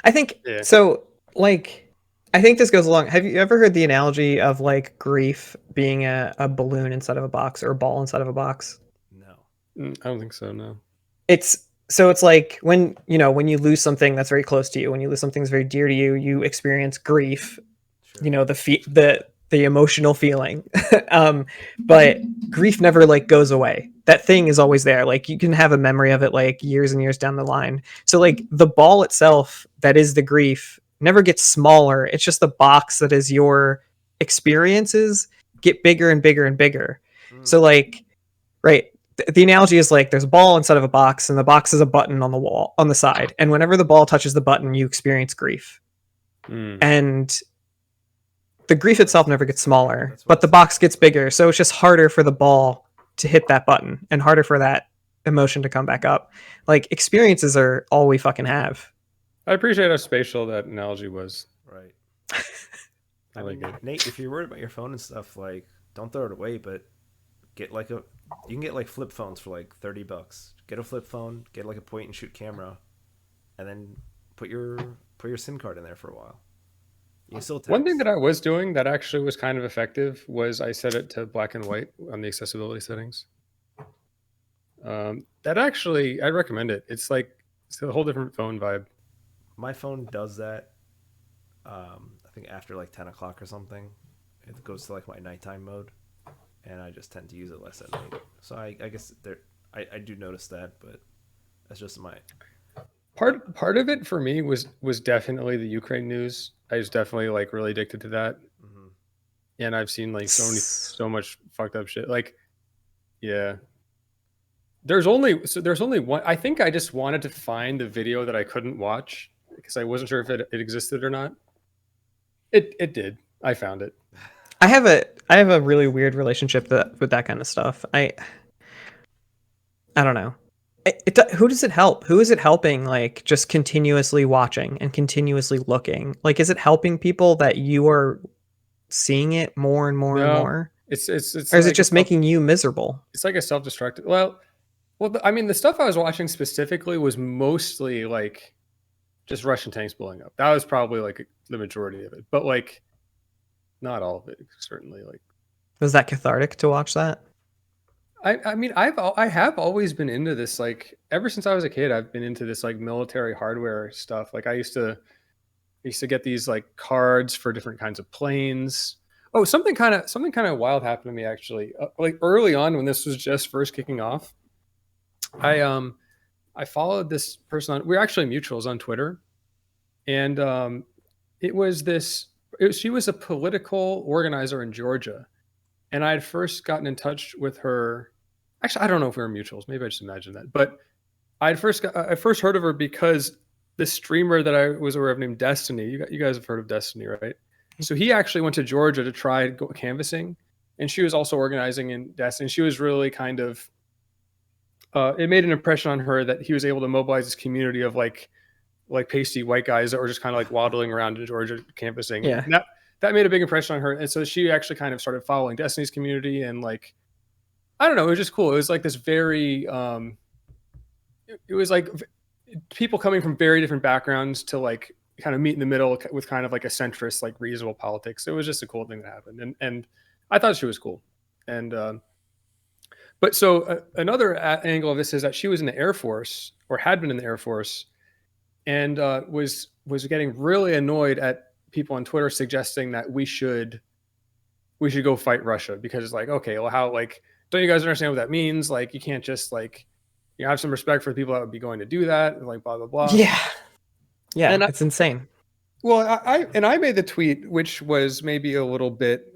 I think so. Like, I think this goes along. Have you ever heard the analogy of like grief being a balloon inside of a box or a ball inside of a box? No, I don't think so. No. It's like when you lose something that's very close to you, when you lose something that's very dear to you, you experience grief. Sure. The emotional feeling. But grief never like goes away. That thing is always there. Like you can have a memory of it like years and years down the line. So like the ball itself that is the grief never gets smaller. It's just the box that is your experiences get bigger and bigger and bigger. So like, right, the analogy is like there's a ball inside of a box, and the box is a button on the wall on the side, and whenever the ball touches the button, you experience grief. And the grief itself never gets smaller, but the box gets bigger, so it's just harder for the ball to hit that button and harder for that emotion to come back up. Like experiences are all we fucking have. I appreciate how spatial that analogy was. Right. I like it. Nate, if you're worried about your phone and stuff, like don't throw it away, but get like you can get like flip phones for like $30. Get a flip phone, get like a point and shoot camera, and then put your SIM card in there for a while. You can still text. One thing that I was doing that actually was kind of effective was I set it to black and white on the accessibility settings. That actually, I'd recommend it. It's a whole different phone vibe. My phone does that. I think after like 10 o'clock or something, it goes to like my nighttime mode, and I just tend to use it less at night. So I guess I do notice that, but that's just my part of it for me was definitely the Ukraine news. I was definitely like really addicted to that. Mm-hmm. And I've seen like so much fucked up shit. Like, yeah. There's only one. I think I just wanted to find the video that I couldn't watch because I wasn't sure if it existed or not. It did. I found it. I have a really weird relationship with that kind of stuff. I don't know. Who does it help? Who is it helping? Like just continuously watching and continuously looking. Like, is it helping people that you are seeing it more and more and more? It's or is like it just making you miserable? It's like a self-destructive. Well, I mean, the stuff I was watching specifically was mostly like just Russian tanks blowing up. That was probably like the majority of it, but like not all of it. Certainly, like was that cathartic to watch that? I mean, I have always been into this. Like ever since I was a kid, I've been into this like military hardware stuff. Like I used to get these like cards for different kinds of planes. Oh, something kind of wild happened to me actually. Like early on when this was just first kicking off, I followed this person we're actually mutuals on Twitter, and she was a political organizer in Georgia, and I had first gotten in touch with her. Actually, I don't know if we were mutuals. Maybe I just imagined that, but I first heard of her because this streamer that I was aware of named Destiny. You guys have heard of Destiny, right? So he actually went to Georgia to try canvassing, and she was also organizing in Destiny. She was really kind of. It made an impression on her that he was able to mobilize this community of like pasty white guys that were just kind of like waddling around in Georgia canvassing. Yeah. And that made a big impression on her. And so she actually kind of started following Destiny's community, and like, I don't know, it was just cool. It was like this very, it was like people coming from very different backgrounds to like kind of meet in the middle with kind of like a centrist, like reasonable politics. It was just a cool thing that happened. And I thought she was cool. And, but so another angle of this is that she was in the Air Force, or had been in the Air Force, and was getting really annoyed at people on Twitter suggesting that we should we should go fight Russia, because it's like, okay, well, how, like, don't you guys understand what that means? Like, you can't just like, you know, have some respect for the people that would be going to do that, and like blah blah blah. Yeah. Yeah, And it's insane. well, I made the tweet, which was maybe a little bit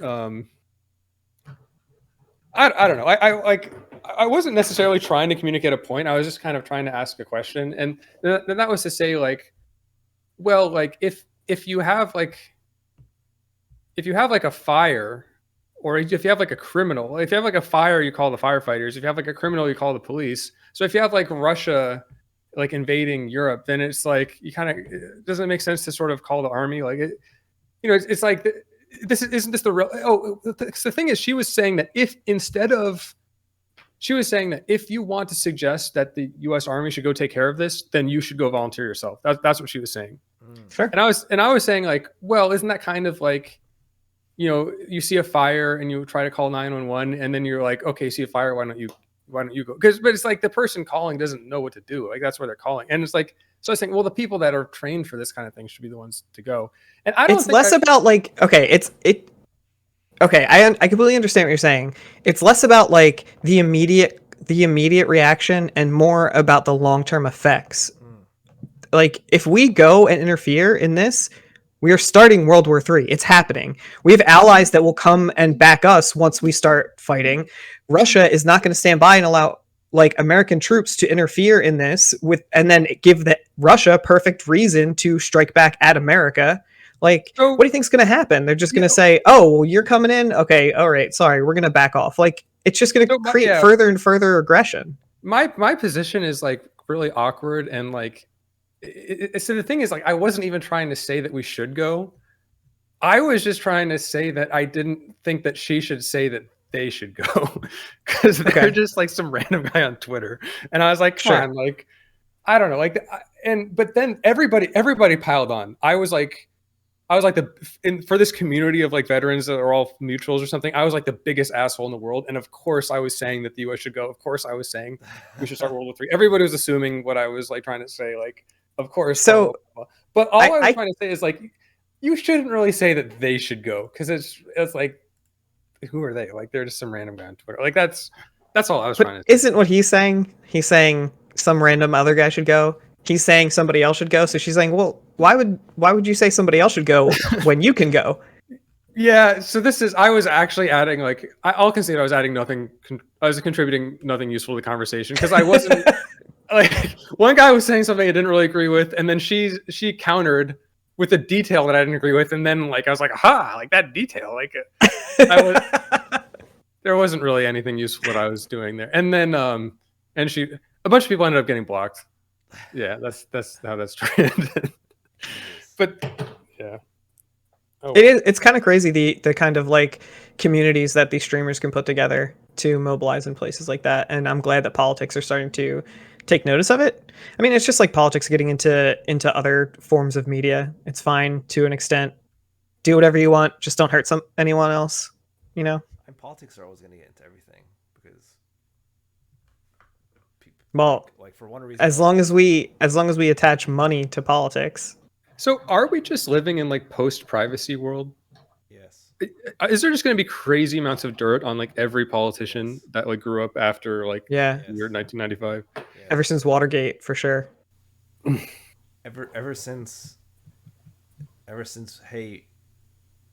I don't know. I wasn't necessarily trying to communicate a point. I was just kind of trying to ask a question, and then that was to say, like, well, like, if you have like, if you have like a fire, or if you have like a criminal, if you have like a fire, you call the firefighters. If you have like a criminal, you call the police. So if you have like Russia like invading Europe, then it's like, you kind of, it doesn't make sense to sort of call the army. Like, it, you know, it's like, this isn't this the real? Oh, the thing is, she was saying that if instead of, she was saying that if you want to suggest that the U.S. Army should go take care of this, then you should go volunteer yourself. That's what she was saying. Sure. And I was saying, like, well, isn't that kind of like, you know, you see a fire and you try to call 911, and then you're like, okay, see a fire, why don't you go? But it's like the person calling doesn't know what to do. Like, that's where they're calling, and it's like, so I was saying, well, the people that are trained for this kind of thing should be the ones to go. And I don't. It's less about like, okay, okay, I completely understand what you're saying. It's less about like the immediate reaction and more about the long-term effects. Like, if we go and interfere in this, we are starting World War III. It's happening. We have allies that will come and back us once we start fighting. Russia is not going to stand by and allow like American troops to interfere in this with, and then give Russia perfect reason to strike back at America. Like, So, what do you think's going to happen? They're just going to say, "Oh, well, you're coming in. Okay, all right, sorry, we're going to back off." Like, it's just going to create further and further aggression. My position is like really awkward, and like, so the thing is, like, I wasn't even trying to say that we should go. I was just trying to say that I didn't think that she should say that they should go, because they're just like some random guy on Twitter, and I was like, come on, like, I don't know, like, but then everybody piled on. I was like for this community of like veterans that are all mutuals or something, I was like the biggest asshole in the world, and of course I was saying that the U.S. should go. Of course I was saying we should start World War III. Everybody was assuming what I was like trying to say, like, of course. So, but all I was trying to say is, like, you shouldn't really say that they should go, because it's like, who are they? Like, they're just some random guy on Twitter. Like, that's all I was trying to say. Isn't what he's saying? He's saying some random other guy should go. He's saying somebody else should go. So she's saying, well, why would you say somebody else should go when you can go? Yeah. So I was actually adding, like, I'll concede I was adding nothing. I was contributing nothing useful to the conversation, because I wasn't like, one guy was saying something I didn't really agree with, and then she countered with a detail that I didn't agree with, and then like I was like, aha, like that detail, like there wasn't really anything useful that I was doing there. And then a bunch of people ended up getting blocked. Yeah, that's how that's trended. But yeah. Oh, It's kind of crazy the kind of like communities that these streamers can put together to mobilize in places like that, and I'm glad that politics are starting to take notice of it. I mean, it's just like politics getting into other forms of media. It's fine to an extent. Do whatever you want, just don't hurt anyone else, you know? And politics are always going to get into everything, because people, Well, like for one reason, as long as we attach money to politics. So are we just living in like post-privacy world? Yes. Is there just going to be crazy amounts of dirt on like every politician that like grew up after like Yeah. the year 1995? Yes. Ever since Watergate, for sure. Ever since, hey,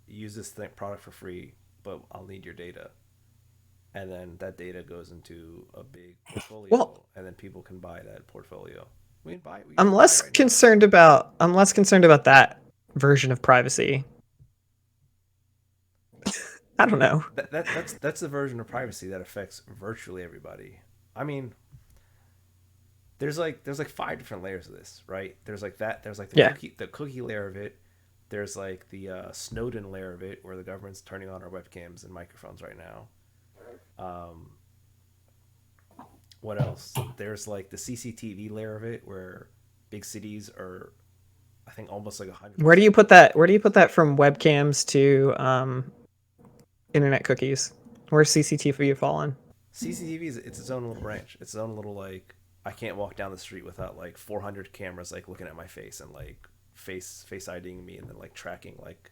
use this product for free, but I'll need your data, and then that data goes into a big portfolio, and then people can buy that portfolio. I'm less concerned about that version of privacy. I don't know. That's the version of privacy that affects virtually everybody. I mean, there's like 5 different layers of this, right? There's like the cookie layer of it. There's like the Snowden layer of it, where the government's turning on our webcams and microphones right now. What else? There's like the CCTV layer of it, where big cities are, I think, almost like 100%. Where do you put that? Where do you put that from webcams to internet cookies? Where's CCTV fall in? CCTV is its own little branch. It's its own little, like, I can't walk down the street without like 400 cameras like looking at my face and like face IDing me, and then like tracking like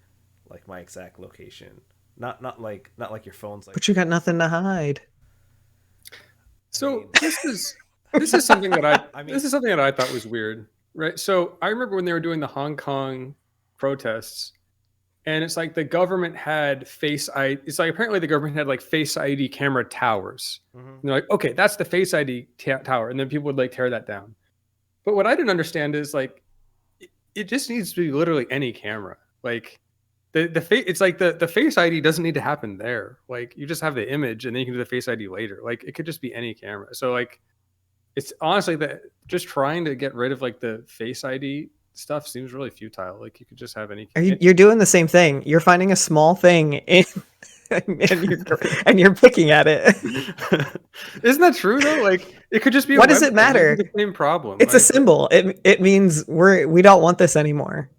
my exact location. Not like your phone's like. But you got nothing to hide. So mean- this is something that I mean- this is something that I thought was weird, right? So I remember when they were doing the Hong Kong protests, and it's like the government had Face ID. It's like apparently the government had like Face ID camera towers. Mhm. And they're like, okay, that's the Face ID tower, and then people would like tear that down. But what I didn't understand is like, it just needs to be literally any camera. Like it's like the Face ID doesn't need to happen there. Like you just have the image, and then you can do the Face ID later. Like it could just be any camera. So like, it's honestly that just trying to get rid of like the Face ID stuff seems really futile. Like you could just have any. You're doing the same thing. You're finding a small thing and you're picking at it. Isn't that true though? Like it could just be. What does it matter? The same problem. It's a symbol. It means we don't want this anymore.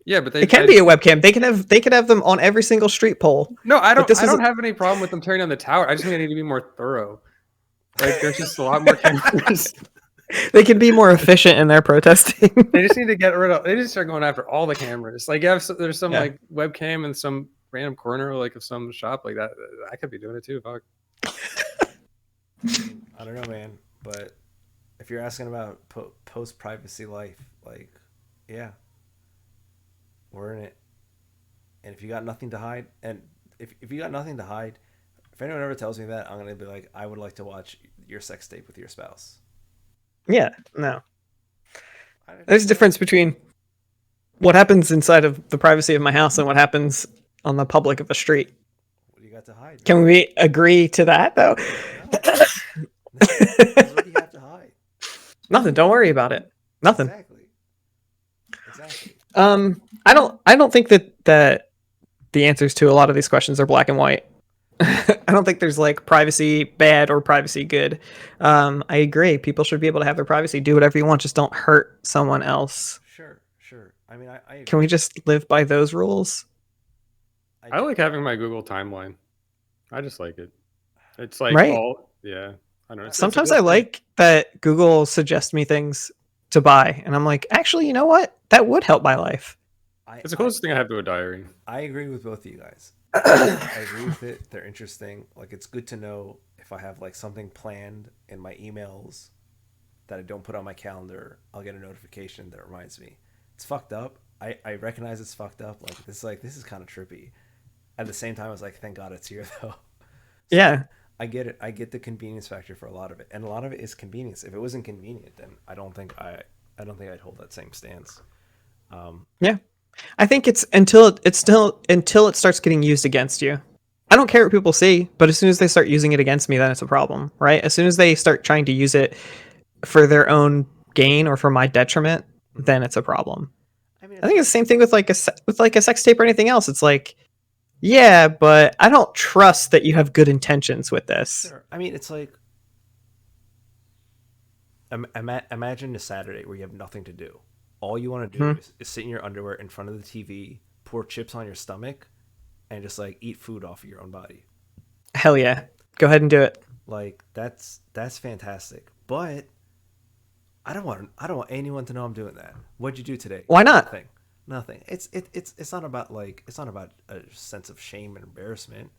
Yeah, but it can be a webcam. They can have them on every single street pole. No, I don't. I don't have any problem with them tearing down the tower. I just think they need to be more thorough. Like there's just a lot more cameras. They can be more efficient in their protesting. They just need to get rid of. They just start going after all the cameras. Like there's some like webcam in some random corner like of some shop like that. I could be doing it too. Fuck. I don't know, man. But if you're asking about post privacy life, like, yeah, we're in it. And if you got nothing to hide, and if you got nothing to hide, if anyone ever tells me that, I'm gonna be like, I would like to watch your sex tape with your spouse. Yeah, no. There's a difference between what happens inside of the privacy of my house and what happens on the public of a street. What do you got to hide? Can we agree to that, though? No. What do you have to hide? Nothing. Don't worry about it. Nothing. Exactly. I don't think that the answers to a lot of these questions are black and white. I don't think there's like privacy bad or privacy good. I agree. People should be able to have their privacy. Do whatever you want. Just don't hurt someone else. Sure. I mean, I agree. Can we just live by those rules? I like having my Google timeline. I just like it. It's like right. Yeah. I don't know. Sometimes I like that Google suggests me things to buy, and I'm like, actually, you know what? That would help my life. It's the closest thing I have to a diary. I agree with both of you guys. I agree with it. They're interesting. Like, it's good to know if I have like something planned in my emails that I don't put on my calendar, I'll get a notification that reminds me. It's fucked up. I recognize it's fucked up. Like this is kind of trippy. At the same time, I was like, thank God it's here though. So yeah. I get it. I get the convenience factor for a lot of it, and a lot of it is convenience. If it wasn't convenient, then I don't think I'd hold that same stance. Yeah. I think it's until it starts getting used against you. I don't care what people see, but as soon as they start using it against me, then it's a problem, right? As soon as they start trying to use it for their own gain or for my detriment, then it's a problem. I think it's the same thing with like a sex tape or anything else. It's like, yeah, but I don't trust that you have good intentions with this. Sure. I mean, it's like imagine a Saturday where you have nothing to do. All you want to do is sit in your underwear in front of the TV, pour chips on your stomach, and just like eat food off of your own body. Hell yeah. Go ahead and do it. Like that's fantastic. But I don't want anyone to know I'm doing that. What'd you do today? Why not? Nothing. It's not about a sense of shame and embarrassment.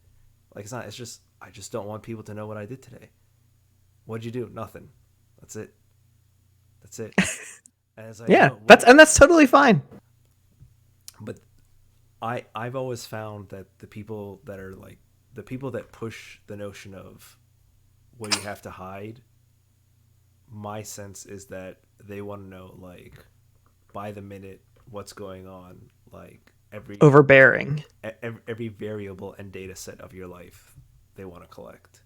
Like it's not. It's just I just don't want people to know what I did today. What'd you do? Nothing. That's it. Yeah, that's totally fine. But I've always found that the people that push the notion of what you have to hide, my sense is that they want to know like by the minute what's going on, like overbearing every variable and data set of your life they want to collect.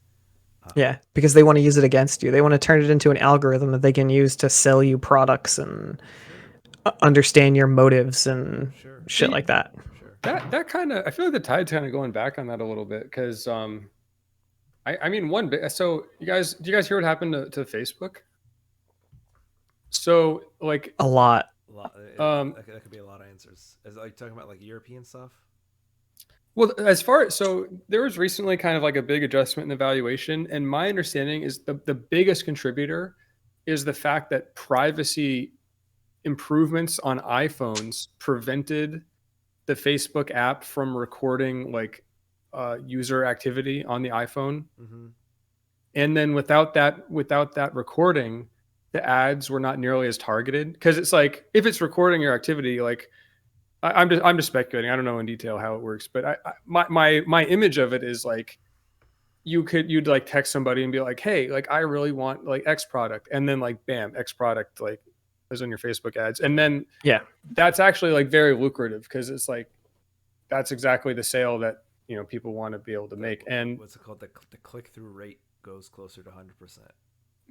Yeah, because they want to use it against you. They want to turn it into an algorithm that they can use to sell you products and understand your motives and shit like that. That kind of, I feel like the tide's kind of going back on that a little bit because, I mean, one bit. So do you guys hear what happened to Facebook? So like a lot. That could be a lot of answers. Is it like talking about like European stuff? Well, so there was recently kind of like a big adjustment in the valuation, and my understanding is the biggest contributor is the fact that privacy improvements on iPhones prevented the Facebook app from recording like user activity on the iPhone. Mm-hmm. And then without that recording, the ads were not nearly as targeted, because it's like if it's recording your activity, like I'm just speculating. I don't know in detail how it works, but my image of it is like you'd like text somebody and be like, hey, like I really want like X product, and then like bam, X product like is on your Facebook ads, and then Yeah. that's actually like very lucrative, because it's like that's exactly the sale that people want to be able to make. And what's it called? The click through rate goes closer to 100%.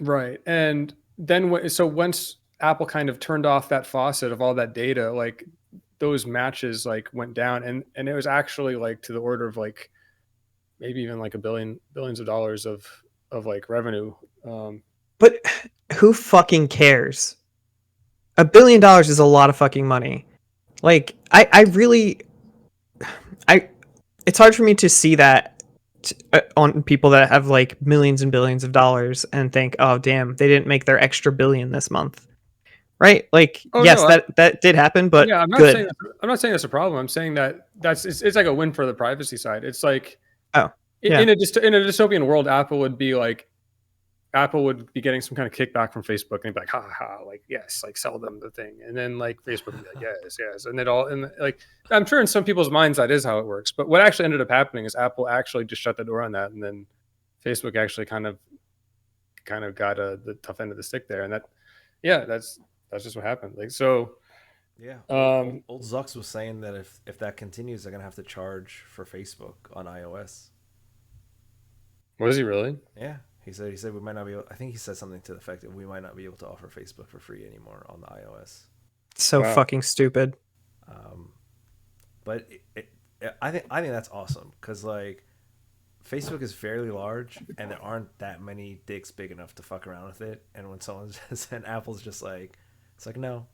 right, and then so once Apple kind of turned off that faucet of all that data, like those matches like went down, and it was actually like to the order of like maybe even like billions of dollars of like revenue. But who fucking cares? $1 billion is a lot of fucking money. Like, I really, it's hard for me to see that on people that have like millions and billions of dollars and think, oh damn, they didn't make their extra billion this month, right? Like, Oh yes, no, that did happen, but yeah, good. I'm not saying that's a problem. I'm saying that it's like a win for the privacy side. It's like Oh, yeah. in a dystopian world, Apple would be getting some kind of kickback from Facebook, and they'd be like, ha ha, like yes, like sell them the thing, and then like Facebook would be like, yes, and like I'm sure in some people's minds that is how it works. But what actually ended up happening is Apple actually just shut the door on that, and then Facebook actually kind of got the tough end of the stick there, and that's just what happened. Like so. Yeah. Old Um, Zucks was saying that if that continues, they're gonna have to charge for Facebook on iOS. was he really? Yeah. He said we might not be able, I think he said something to the effect that we might not be able to offer Facebook for free anymore on the iOS. So Wow. fucking stupid. But I think that's awesome, because like Facebook is fairly large and there aren't that many dicks big enough to fuck around with it. And when someone just and Apple's just like, it's like, no,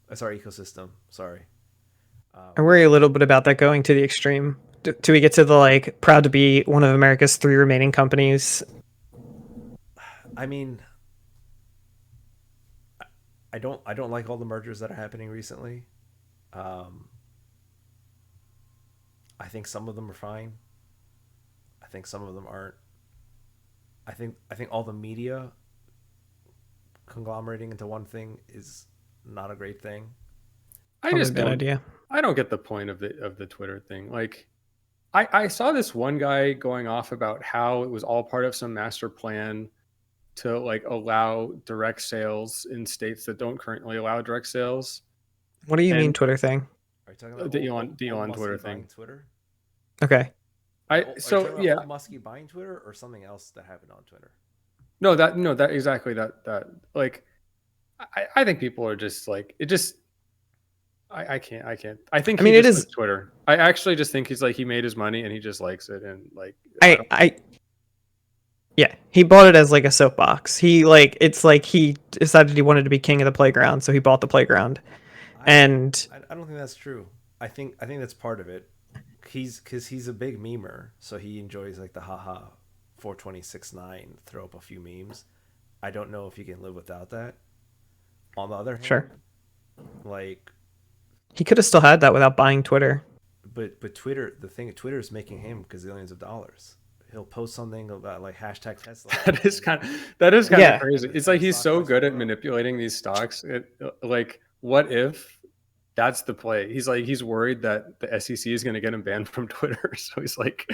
that's our ecosystem. Sorry. I worry a little bit about that going to the extreme. Do we get to the like proud to be one of America's 3 remaining companies? I mean, I don't like all the mergers that are happening recently. I think some of them are fine. I think some of them aren't. I think all the media conglomerating into one thing is not a great thing. Probably a bad idea. I don't get the point of the Twitter thing. Like I saw this one guy going off about how it was all part of some master plan to like allow direct sales in states that don't currently allow direct sales. What do you mean And Twitter thing? Are you talking about the Elon Ol'Musky Twitter buying thing. Twitter? Okay. Are you talking about Yeah. Ol'Musky buying Twitter or something else that happened on Twitter? No, that exactly that like I think people are just like it just I can't. I think I mean, he it just is. likes Twitter. I actually just think he's like he made his money and he just likes it, and like Yeah, he bought it as like a soapbox. He like it's like he decided he wanted to be king of the playground, so he bought the playground. And I don't think that's true. I think that's part of it. He's a big memer, so he enjoys like the haha 426.9 throw up a few memes. I don't know if he can live without that. On the other hand, sure, like he could have still had that without buying Twitter. but Twitter is making him gazillions of dollars. He'll post something about like hashtag Tesla. that is kind of Yeah. crazy. It's like he's so good at manipulating these stocks. Like, what if that's the play? He's worried that the SEC is going to get him banned from Twitter, so he's like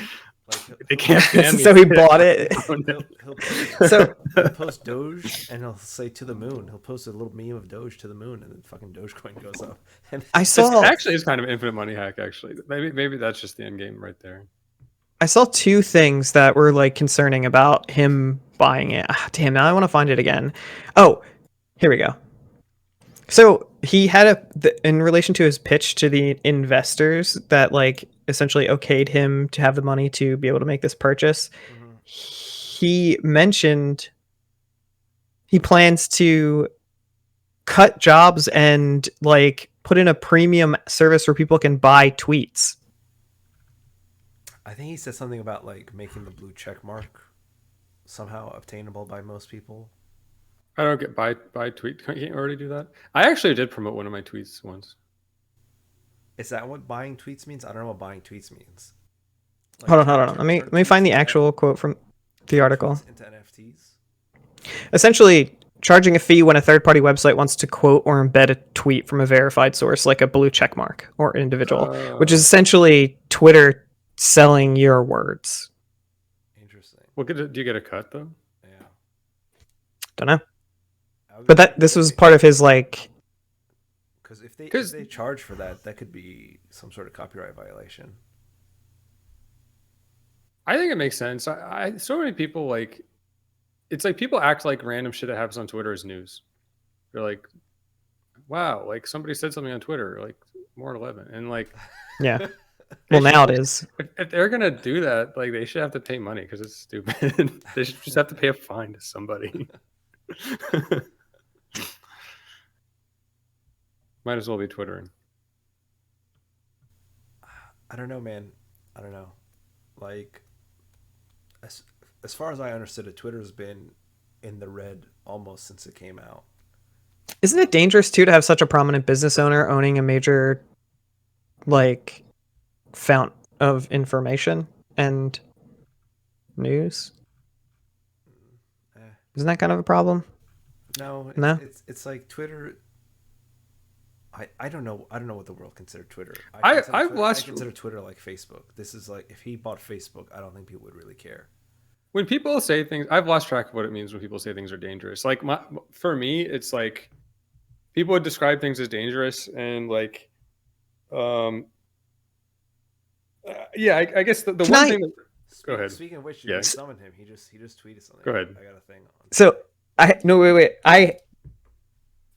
they can't ban me. So he bought it. He'll post Doge and he'll say to the moon. He'll post a little meme of Doge to the moon, and then fucking Dogecoin goes up. And I saw it's kind of an infinite money hack. Actually, maybe that's just the end game right there. I saw 2 things that were like concerning about him buying it. Damn, now I want to find it again. Oh, here we go. So he had in relation to his pitch to the investors that like essentially okayed him to have the money to be able to make this purchase. Mm-hmm. He mentioned he plans to cut jobs and like put in a premium service where people can buy tweets. I think he said something about like making the blue check mark somehow obtainable by most people. I don't get buy tweet. Can't you already do that? I actually did promote one of my tweets once. Is that what buying tweets means? I don't know what buying tweets means. Like, Hold on. Let me find the actual quote from the article. Into NFTs. Essentially, charging a fee when a third-party website wants to quote or embed a tweet from a verified source, like a blue check mark or individual, which is essentially Twitter selling your words. Interesting. Well, do you get a cut though? Yeah. Don't know. But this was part of his like. Because if they charge for that, that could be some sort of copyright violation. I think it makes sense. I so many people like, it's like people act like random shit that happens on Twitter is news. They're like, wow, like somebody said something on Twitter, like more 11, and like, yeah. Well, now it is. If they're gonna do that, like they should have to pay money because it's stupid. They should just have to pay a fine to somebody. Might as well be Twittering. I don't know, man. I don't know. Like, as far as I understood it, Twitter's been in the red almost since it came out. Isn't it dangerous too to have such a prominent business owner owning a major, like, fount of information and news? Isn't that kind of a problem? No. It's like Twitter. I don't know. I don't know what the world considered Twitter. I consider Twitter like Facebook. This is like, if he bought Facebook, I don't think people would really care. When people say things, I've lost track of what it means when people say things are dangerous. Like for me, it's like people would describe things as dangerous, and like, yeah, I guess the one thing. That, go ahead. Speaking of which, you can summon him. He just tweeted something. Go ahead. I got a thing on. So wait.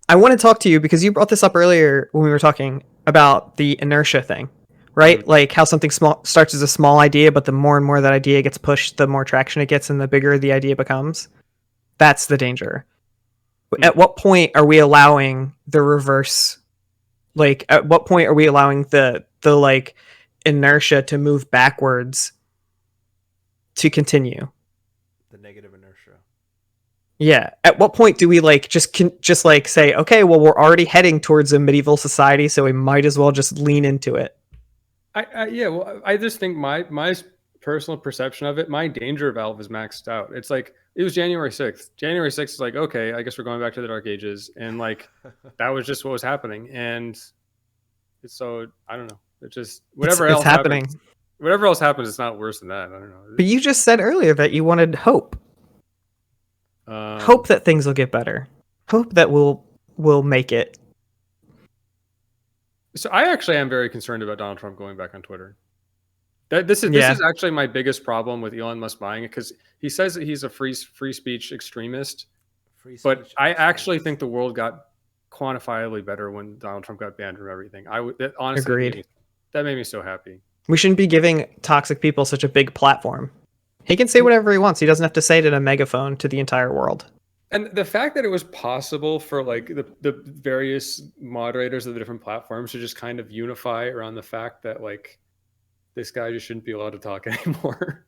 I want to talk to you because you brought this up earlier when we were talking about the inertia thing, right? Mm-hmm. Like how something small starts as a small idea, but the more and more that idea gets pushed, the more traction it gets and the bigger the idea becomes. That's the danger. Mm-hmm. At what point are we allowing the reverse? Like, at what point are we allowing the like inertia to move backwards to continue? The negative inertia. Yeah. At what point do we like just like say, okay, well, we're already heading towards a medieval society, so we might as well just lean into it? I just think my personal perception of it, my danger valve is maxed out. It's like it was January 6th. January 6th is like, okay, I guess we're going back to the Dark Ages, and like that was just what was happening, and it's so I don't know. It just whatever else happens, whatever else happens, it's not worse than that. I don't know. But you just said earlier that you wanted hope. Hope that things will get better. Hope that we'll make it. So I actually am very concerned about Donald Trump going back on Twitter. This is actually my biggest problem with Elon Musk buying it, because he says that he's a free speech extremist. But I actually think the world got quantifiably better when Donald Trump got banned from everything. Honestly, agreed. That made me so happy. We shouldn't be giving toxic people such a big platform. He can say whatever he wants. He doesn't have to say it in a megaphone to the entire world. And the fact that it was possible for like the various moderators of the different platforms to just kind of unify around the fact that like this guy just shouldn't be allowed to talk anymore.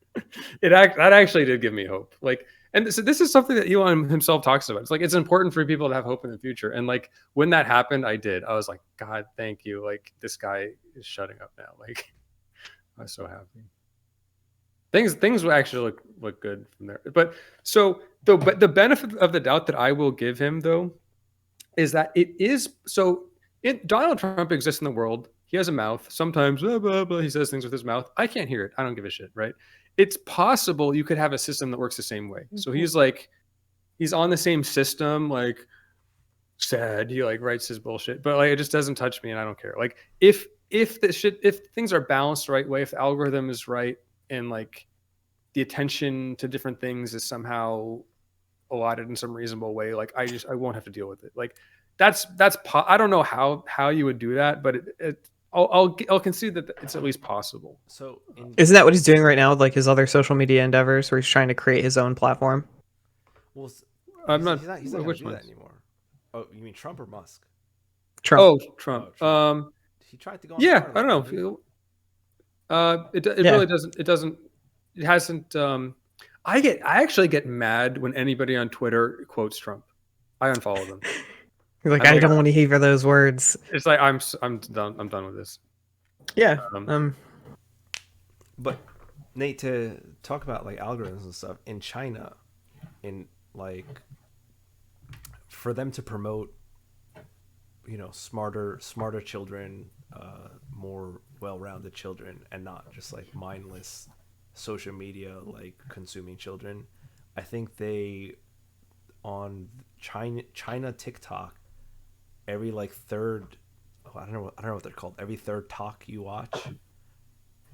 That actually did give me hope. Like, and so this is something that Elon himself talks about. It's like, it's important for people to have hope in the future. And like, when that happened, I was like, God, thank you. Like, this guy is shutting up now. Like, I was so happy. Things will actually look good from there. But the benefit of the doubt that I will give him though is that it is so. Donald Trump exists in the world. He has a mouth. Sometimes blah, blah, blah, he says things with his mouth. I can't hear it. I don't give a shit. Right? It's possible you could have a system that works the same way. So he's on the same system. Like, sad. He like writes his bullshit, but like it just doesn't touch me, and I don't care. Like if things are balanced the right way, if the algorithm is right, and like the attention to different things is somehow allotted in some reasonable way, like I won't have to deal with it. Like that's I don't know how you would do that, but I'll concede that it's at least possible. So isn't that what he's doing right now with like his other social media endeavors, where he's trying to create his own platform? Well, he's not going to do that anymore. Oh, you mean Trump or Musk? Trump. Oh, Trump. He tried to go on. Yeah, I don't know. It really doesn't. It hasn't. I actually get mad when anybody on Twitter quotes Trump. I unfollow them. You're like, I don't want to hear those words. It's like I'm done. I'm done with this. Yeah. Um, But Nate, to talk about like algorithms and stuff in China, in like for them to promote, smarter children, more well-rounded children, and not just like mindless social media like consuming children. I think they on China TikTok, every like third, I don't know what they're called. Every third talk you watch,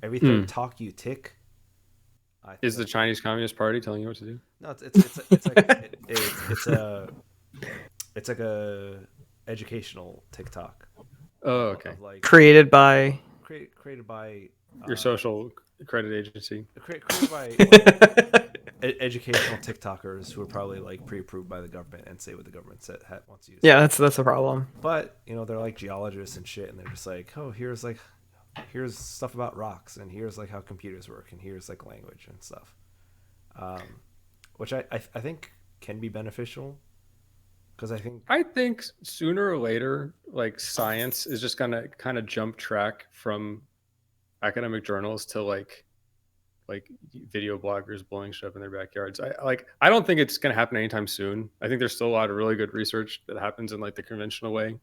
every third talk you tick. I think is the that's Chinese Communist Party telling you what to do? no, it's like it's like a educational TikTok Oh, okay. of like Created by. created by Your social credit agency. created by like educational TikTokers who are probably like pre-approved by the government and say what the government said wants to use. Yeah, that's the problem. But they're like geologists and shit, and they're just like, oh, here's stuff about rocks, and here's like how computers work, and here's like language and stuff, which I think can be beneficial, because I think sooner or later, like science is just gonna kind of jump track from academic journals to like video bloggers blowing shit up in their backyards. I don't think it's gonna happen anytime soon. I think there's still a lot of really good research that happens in like the conventional way,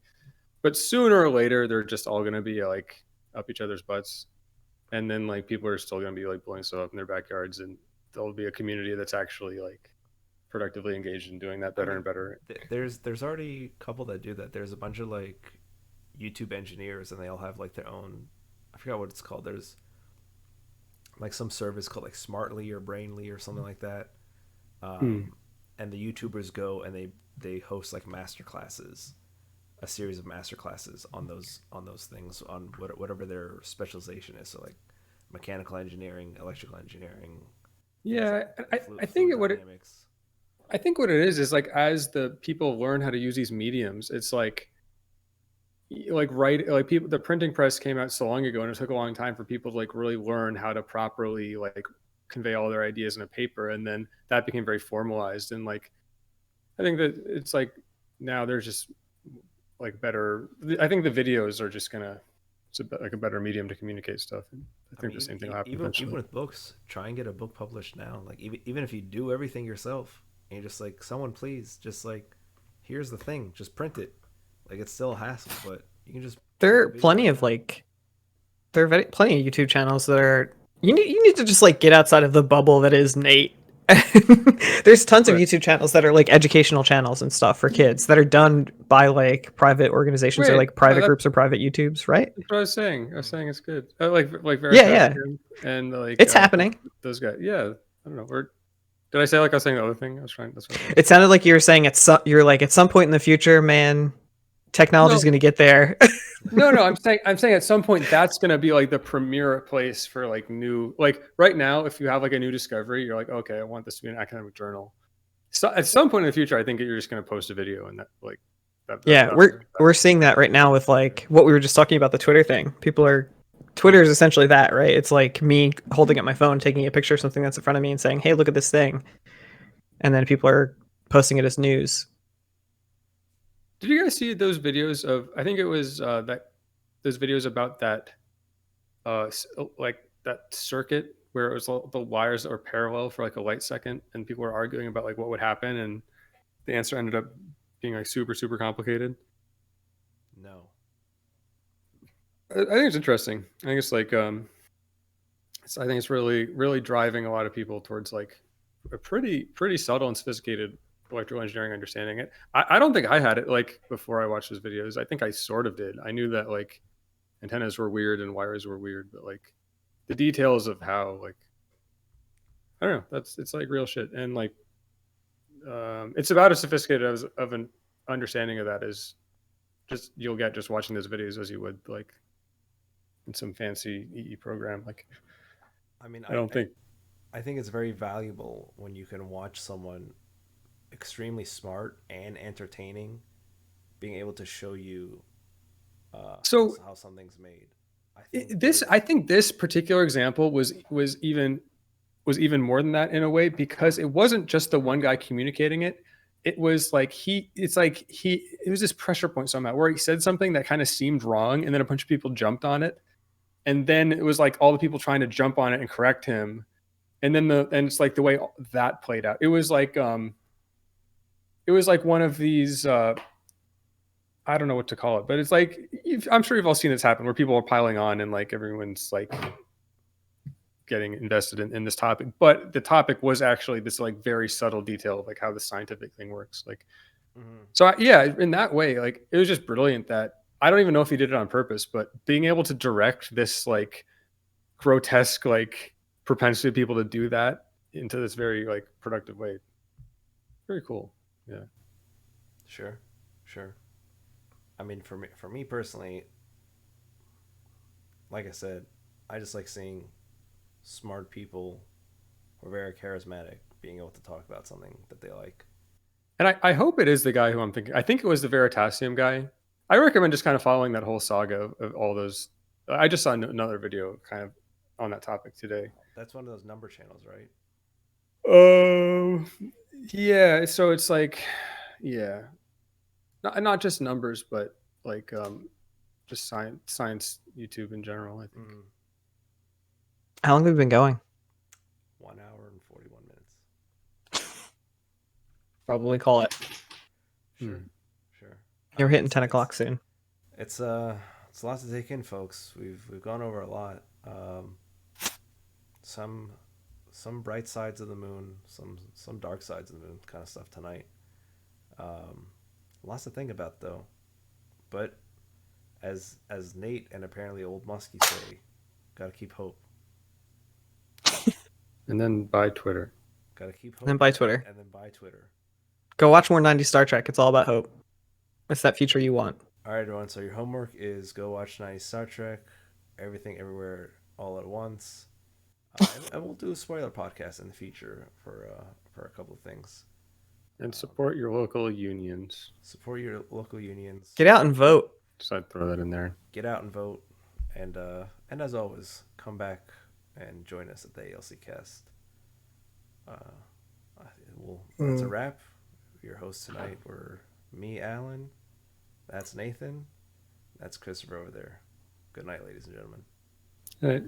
but sooner or later they're just all gonna be like up each other's butts, and then like people are still gonna be like blowing stuff up in their backyards, and there'll be a community that's actually like productively engaged in doing that better and better. there's already a couple that do that. There's a bunch of like YouTube engineers, and they all have like their own. I forgot what it's called. There's like some service called like Smartly or Brainly or something like that. And the YouTubers go and they host like master classes, a series of master classes on those things, on whatever their specialization is. So like mechanical engineering, electrical engineering. Yeah, I think fluid what dynamics. I think what it is like as the people learn how to use these mediums, it's like people, the printing press came out so long ago, and it took a long time for people to like really learn how to properly like convey all their ideas in a paper, and then that became very formalized. And like I think that it's like now there's just like better. I think the videos are just gonna like a better medium to communicate stuff. And I think the same thing will happen even eventually. with books, try and get a book published now. Like even if you do everything yourself, and you're just like, someone please, just like, here's the thing, just print it. Like, it's still a hassle, but you can just. There are plenty of like, plenty of YouTube channels that are. You need to just like get outside of the bubble that is Nate. There's tons of Right. YouTube channels that are like educational channels and stuff for kids that are done by like private organizations or Right. like private groups or private YouTubes, right? That's what I was saying. I was saying it's good. Like Yeah. and like It's happening. Those guys. Yeah, I don't know. Or did I say like I was saying the other thing? I was trying. That's what I was It sounded like you were saying you're like at some point in the future, man, technology's No. going to get there. No. I'm saying at some point that's gonna be like the premier place for like new, like right now, if you have like a new discovery, you're like, okay, I want this to be an academic journal. So at some point in the future, I think you're just gonna post a video, and that like Yeah, we're seeing that right now with like what we were just talking about, the Twitter thing. Twitter is essentially that, right? It's like me holding up my phone, taking a picture of something that's in front of me and saying, "Hey, look at this thing." And then people are posting it as news. Did you guys see those videos of? I think it was those videos about that, like that circuit where it was all the wires that were parallel for like a light second, and people were arguing about like what would happen, and the answer ended up being like super complicated. No. I think it's interesting. I think it's like I think it's really driving a lot of people towards like a pretty subtle and sophisticated electrical engineering understanding. It. I don't think I had it like before I watched those videos. I think I sort of did. I knew that like antennas were weird and wires were weird, but like the details of how like I don't know. It's like real shit, and like it's about as sophisticated of an understanding of that as just you'll get just watching those videos as you would like in some fancy EE program. Like I mean, I don't think. I think it's very valuable when you can watch someone extremely smart and entertaining being able to show you So how something's made. I think this particular example was even more than that in a way, because it wasn't just the one guy communicating it. It was like it was this pressure point somehow where he said something that kind of seemed wrong, and then a bunch of people jumped on it, and then it was like all the people trying to jump on it and correct him, and then it's like the way that played out. It was like one of these. I don't know what to call it, but it's like I'm sure you've all seen this happen where people are piling on and like everyone's like getting invested in this topic, but the topic was actually this like very subtle detail of like how the scientific thing works. Like, so yeah, in that way, like it was just brilliant that I don't even know if he did it on purpose, but being able to direct this like grotesque like propensity of people to do that into this very like productive way. Very cool. Yeah. Sure. I mean, for me personally, like I said, I just like seeing smart people who are very charismatic being able to talk about something that they like. And I hope it is the guy who I'm thinking. I think it was the Veritasium guy. I recommend just kind of following that whole saga of all those. I just saw another video kind of on that topic today. That's one of those number channels, right? Oh, yeah. So it's like, yeah, not just numbers, but like just science YouTube in general, I think. How long have we been going? 1 hour and 41 minutes. Probably call it. Sure. You're hitting 10 o'clock soon. It's a lot to take in, folks. We've gone over a lot. Some bright sides of the moon, some dark sides of the moon kind of stuff tonight. Lots to think about though. But as Nate and apparently Ol'Musky say, gotta keep hope. And then buy Twitter. Gotta keep hope. And then buy Twitter. And then buy Twitter. Go watch more 90s Star Trek. It's all about hope. It's that future you want. All right, everyone. So your homework is go watch 90s Star Trek, Everything Everywhere All at Once. And we'll do a spoiler podcast in the future for a couple of things. And support your local unions. Support your local unions. Get out and vote. So I'd throw that in there. Get out and vote. And as always, come back and join us at the ALCast. That's a wrap. Your hosts tonight were me, Allan. That's Nathan. That's Christopher over there. Good night, ladies and gentlemen. All right.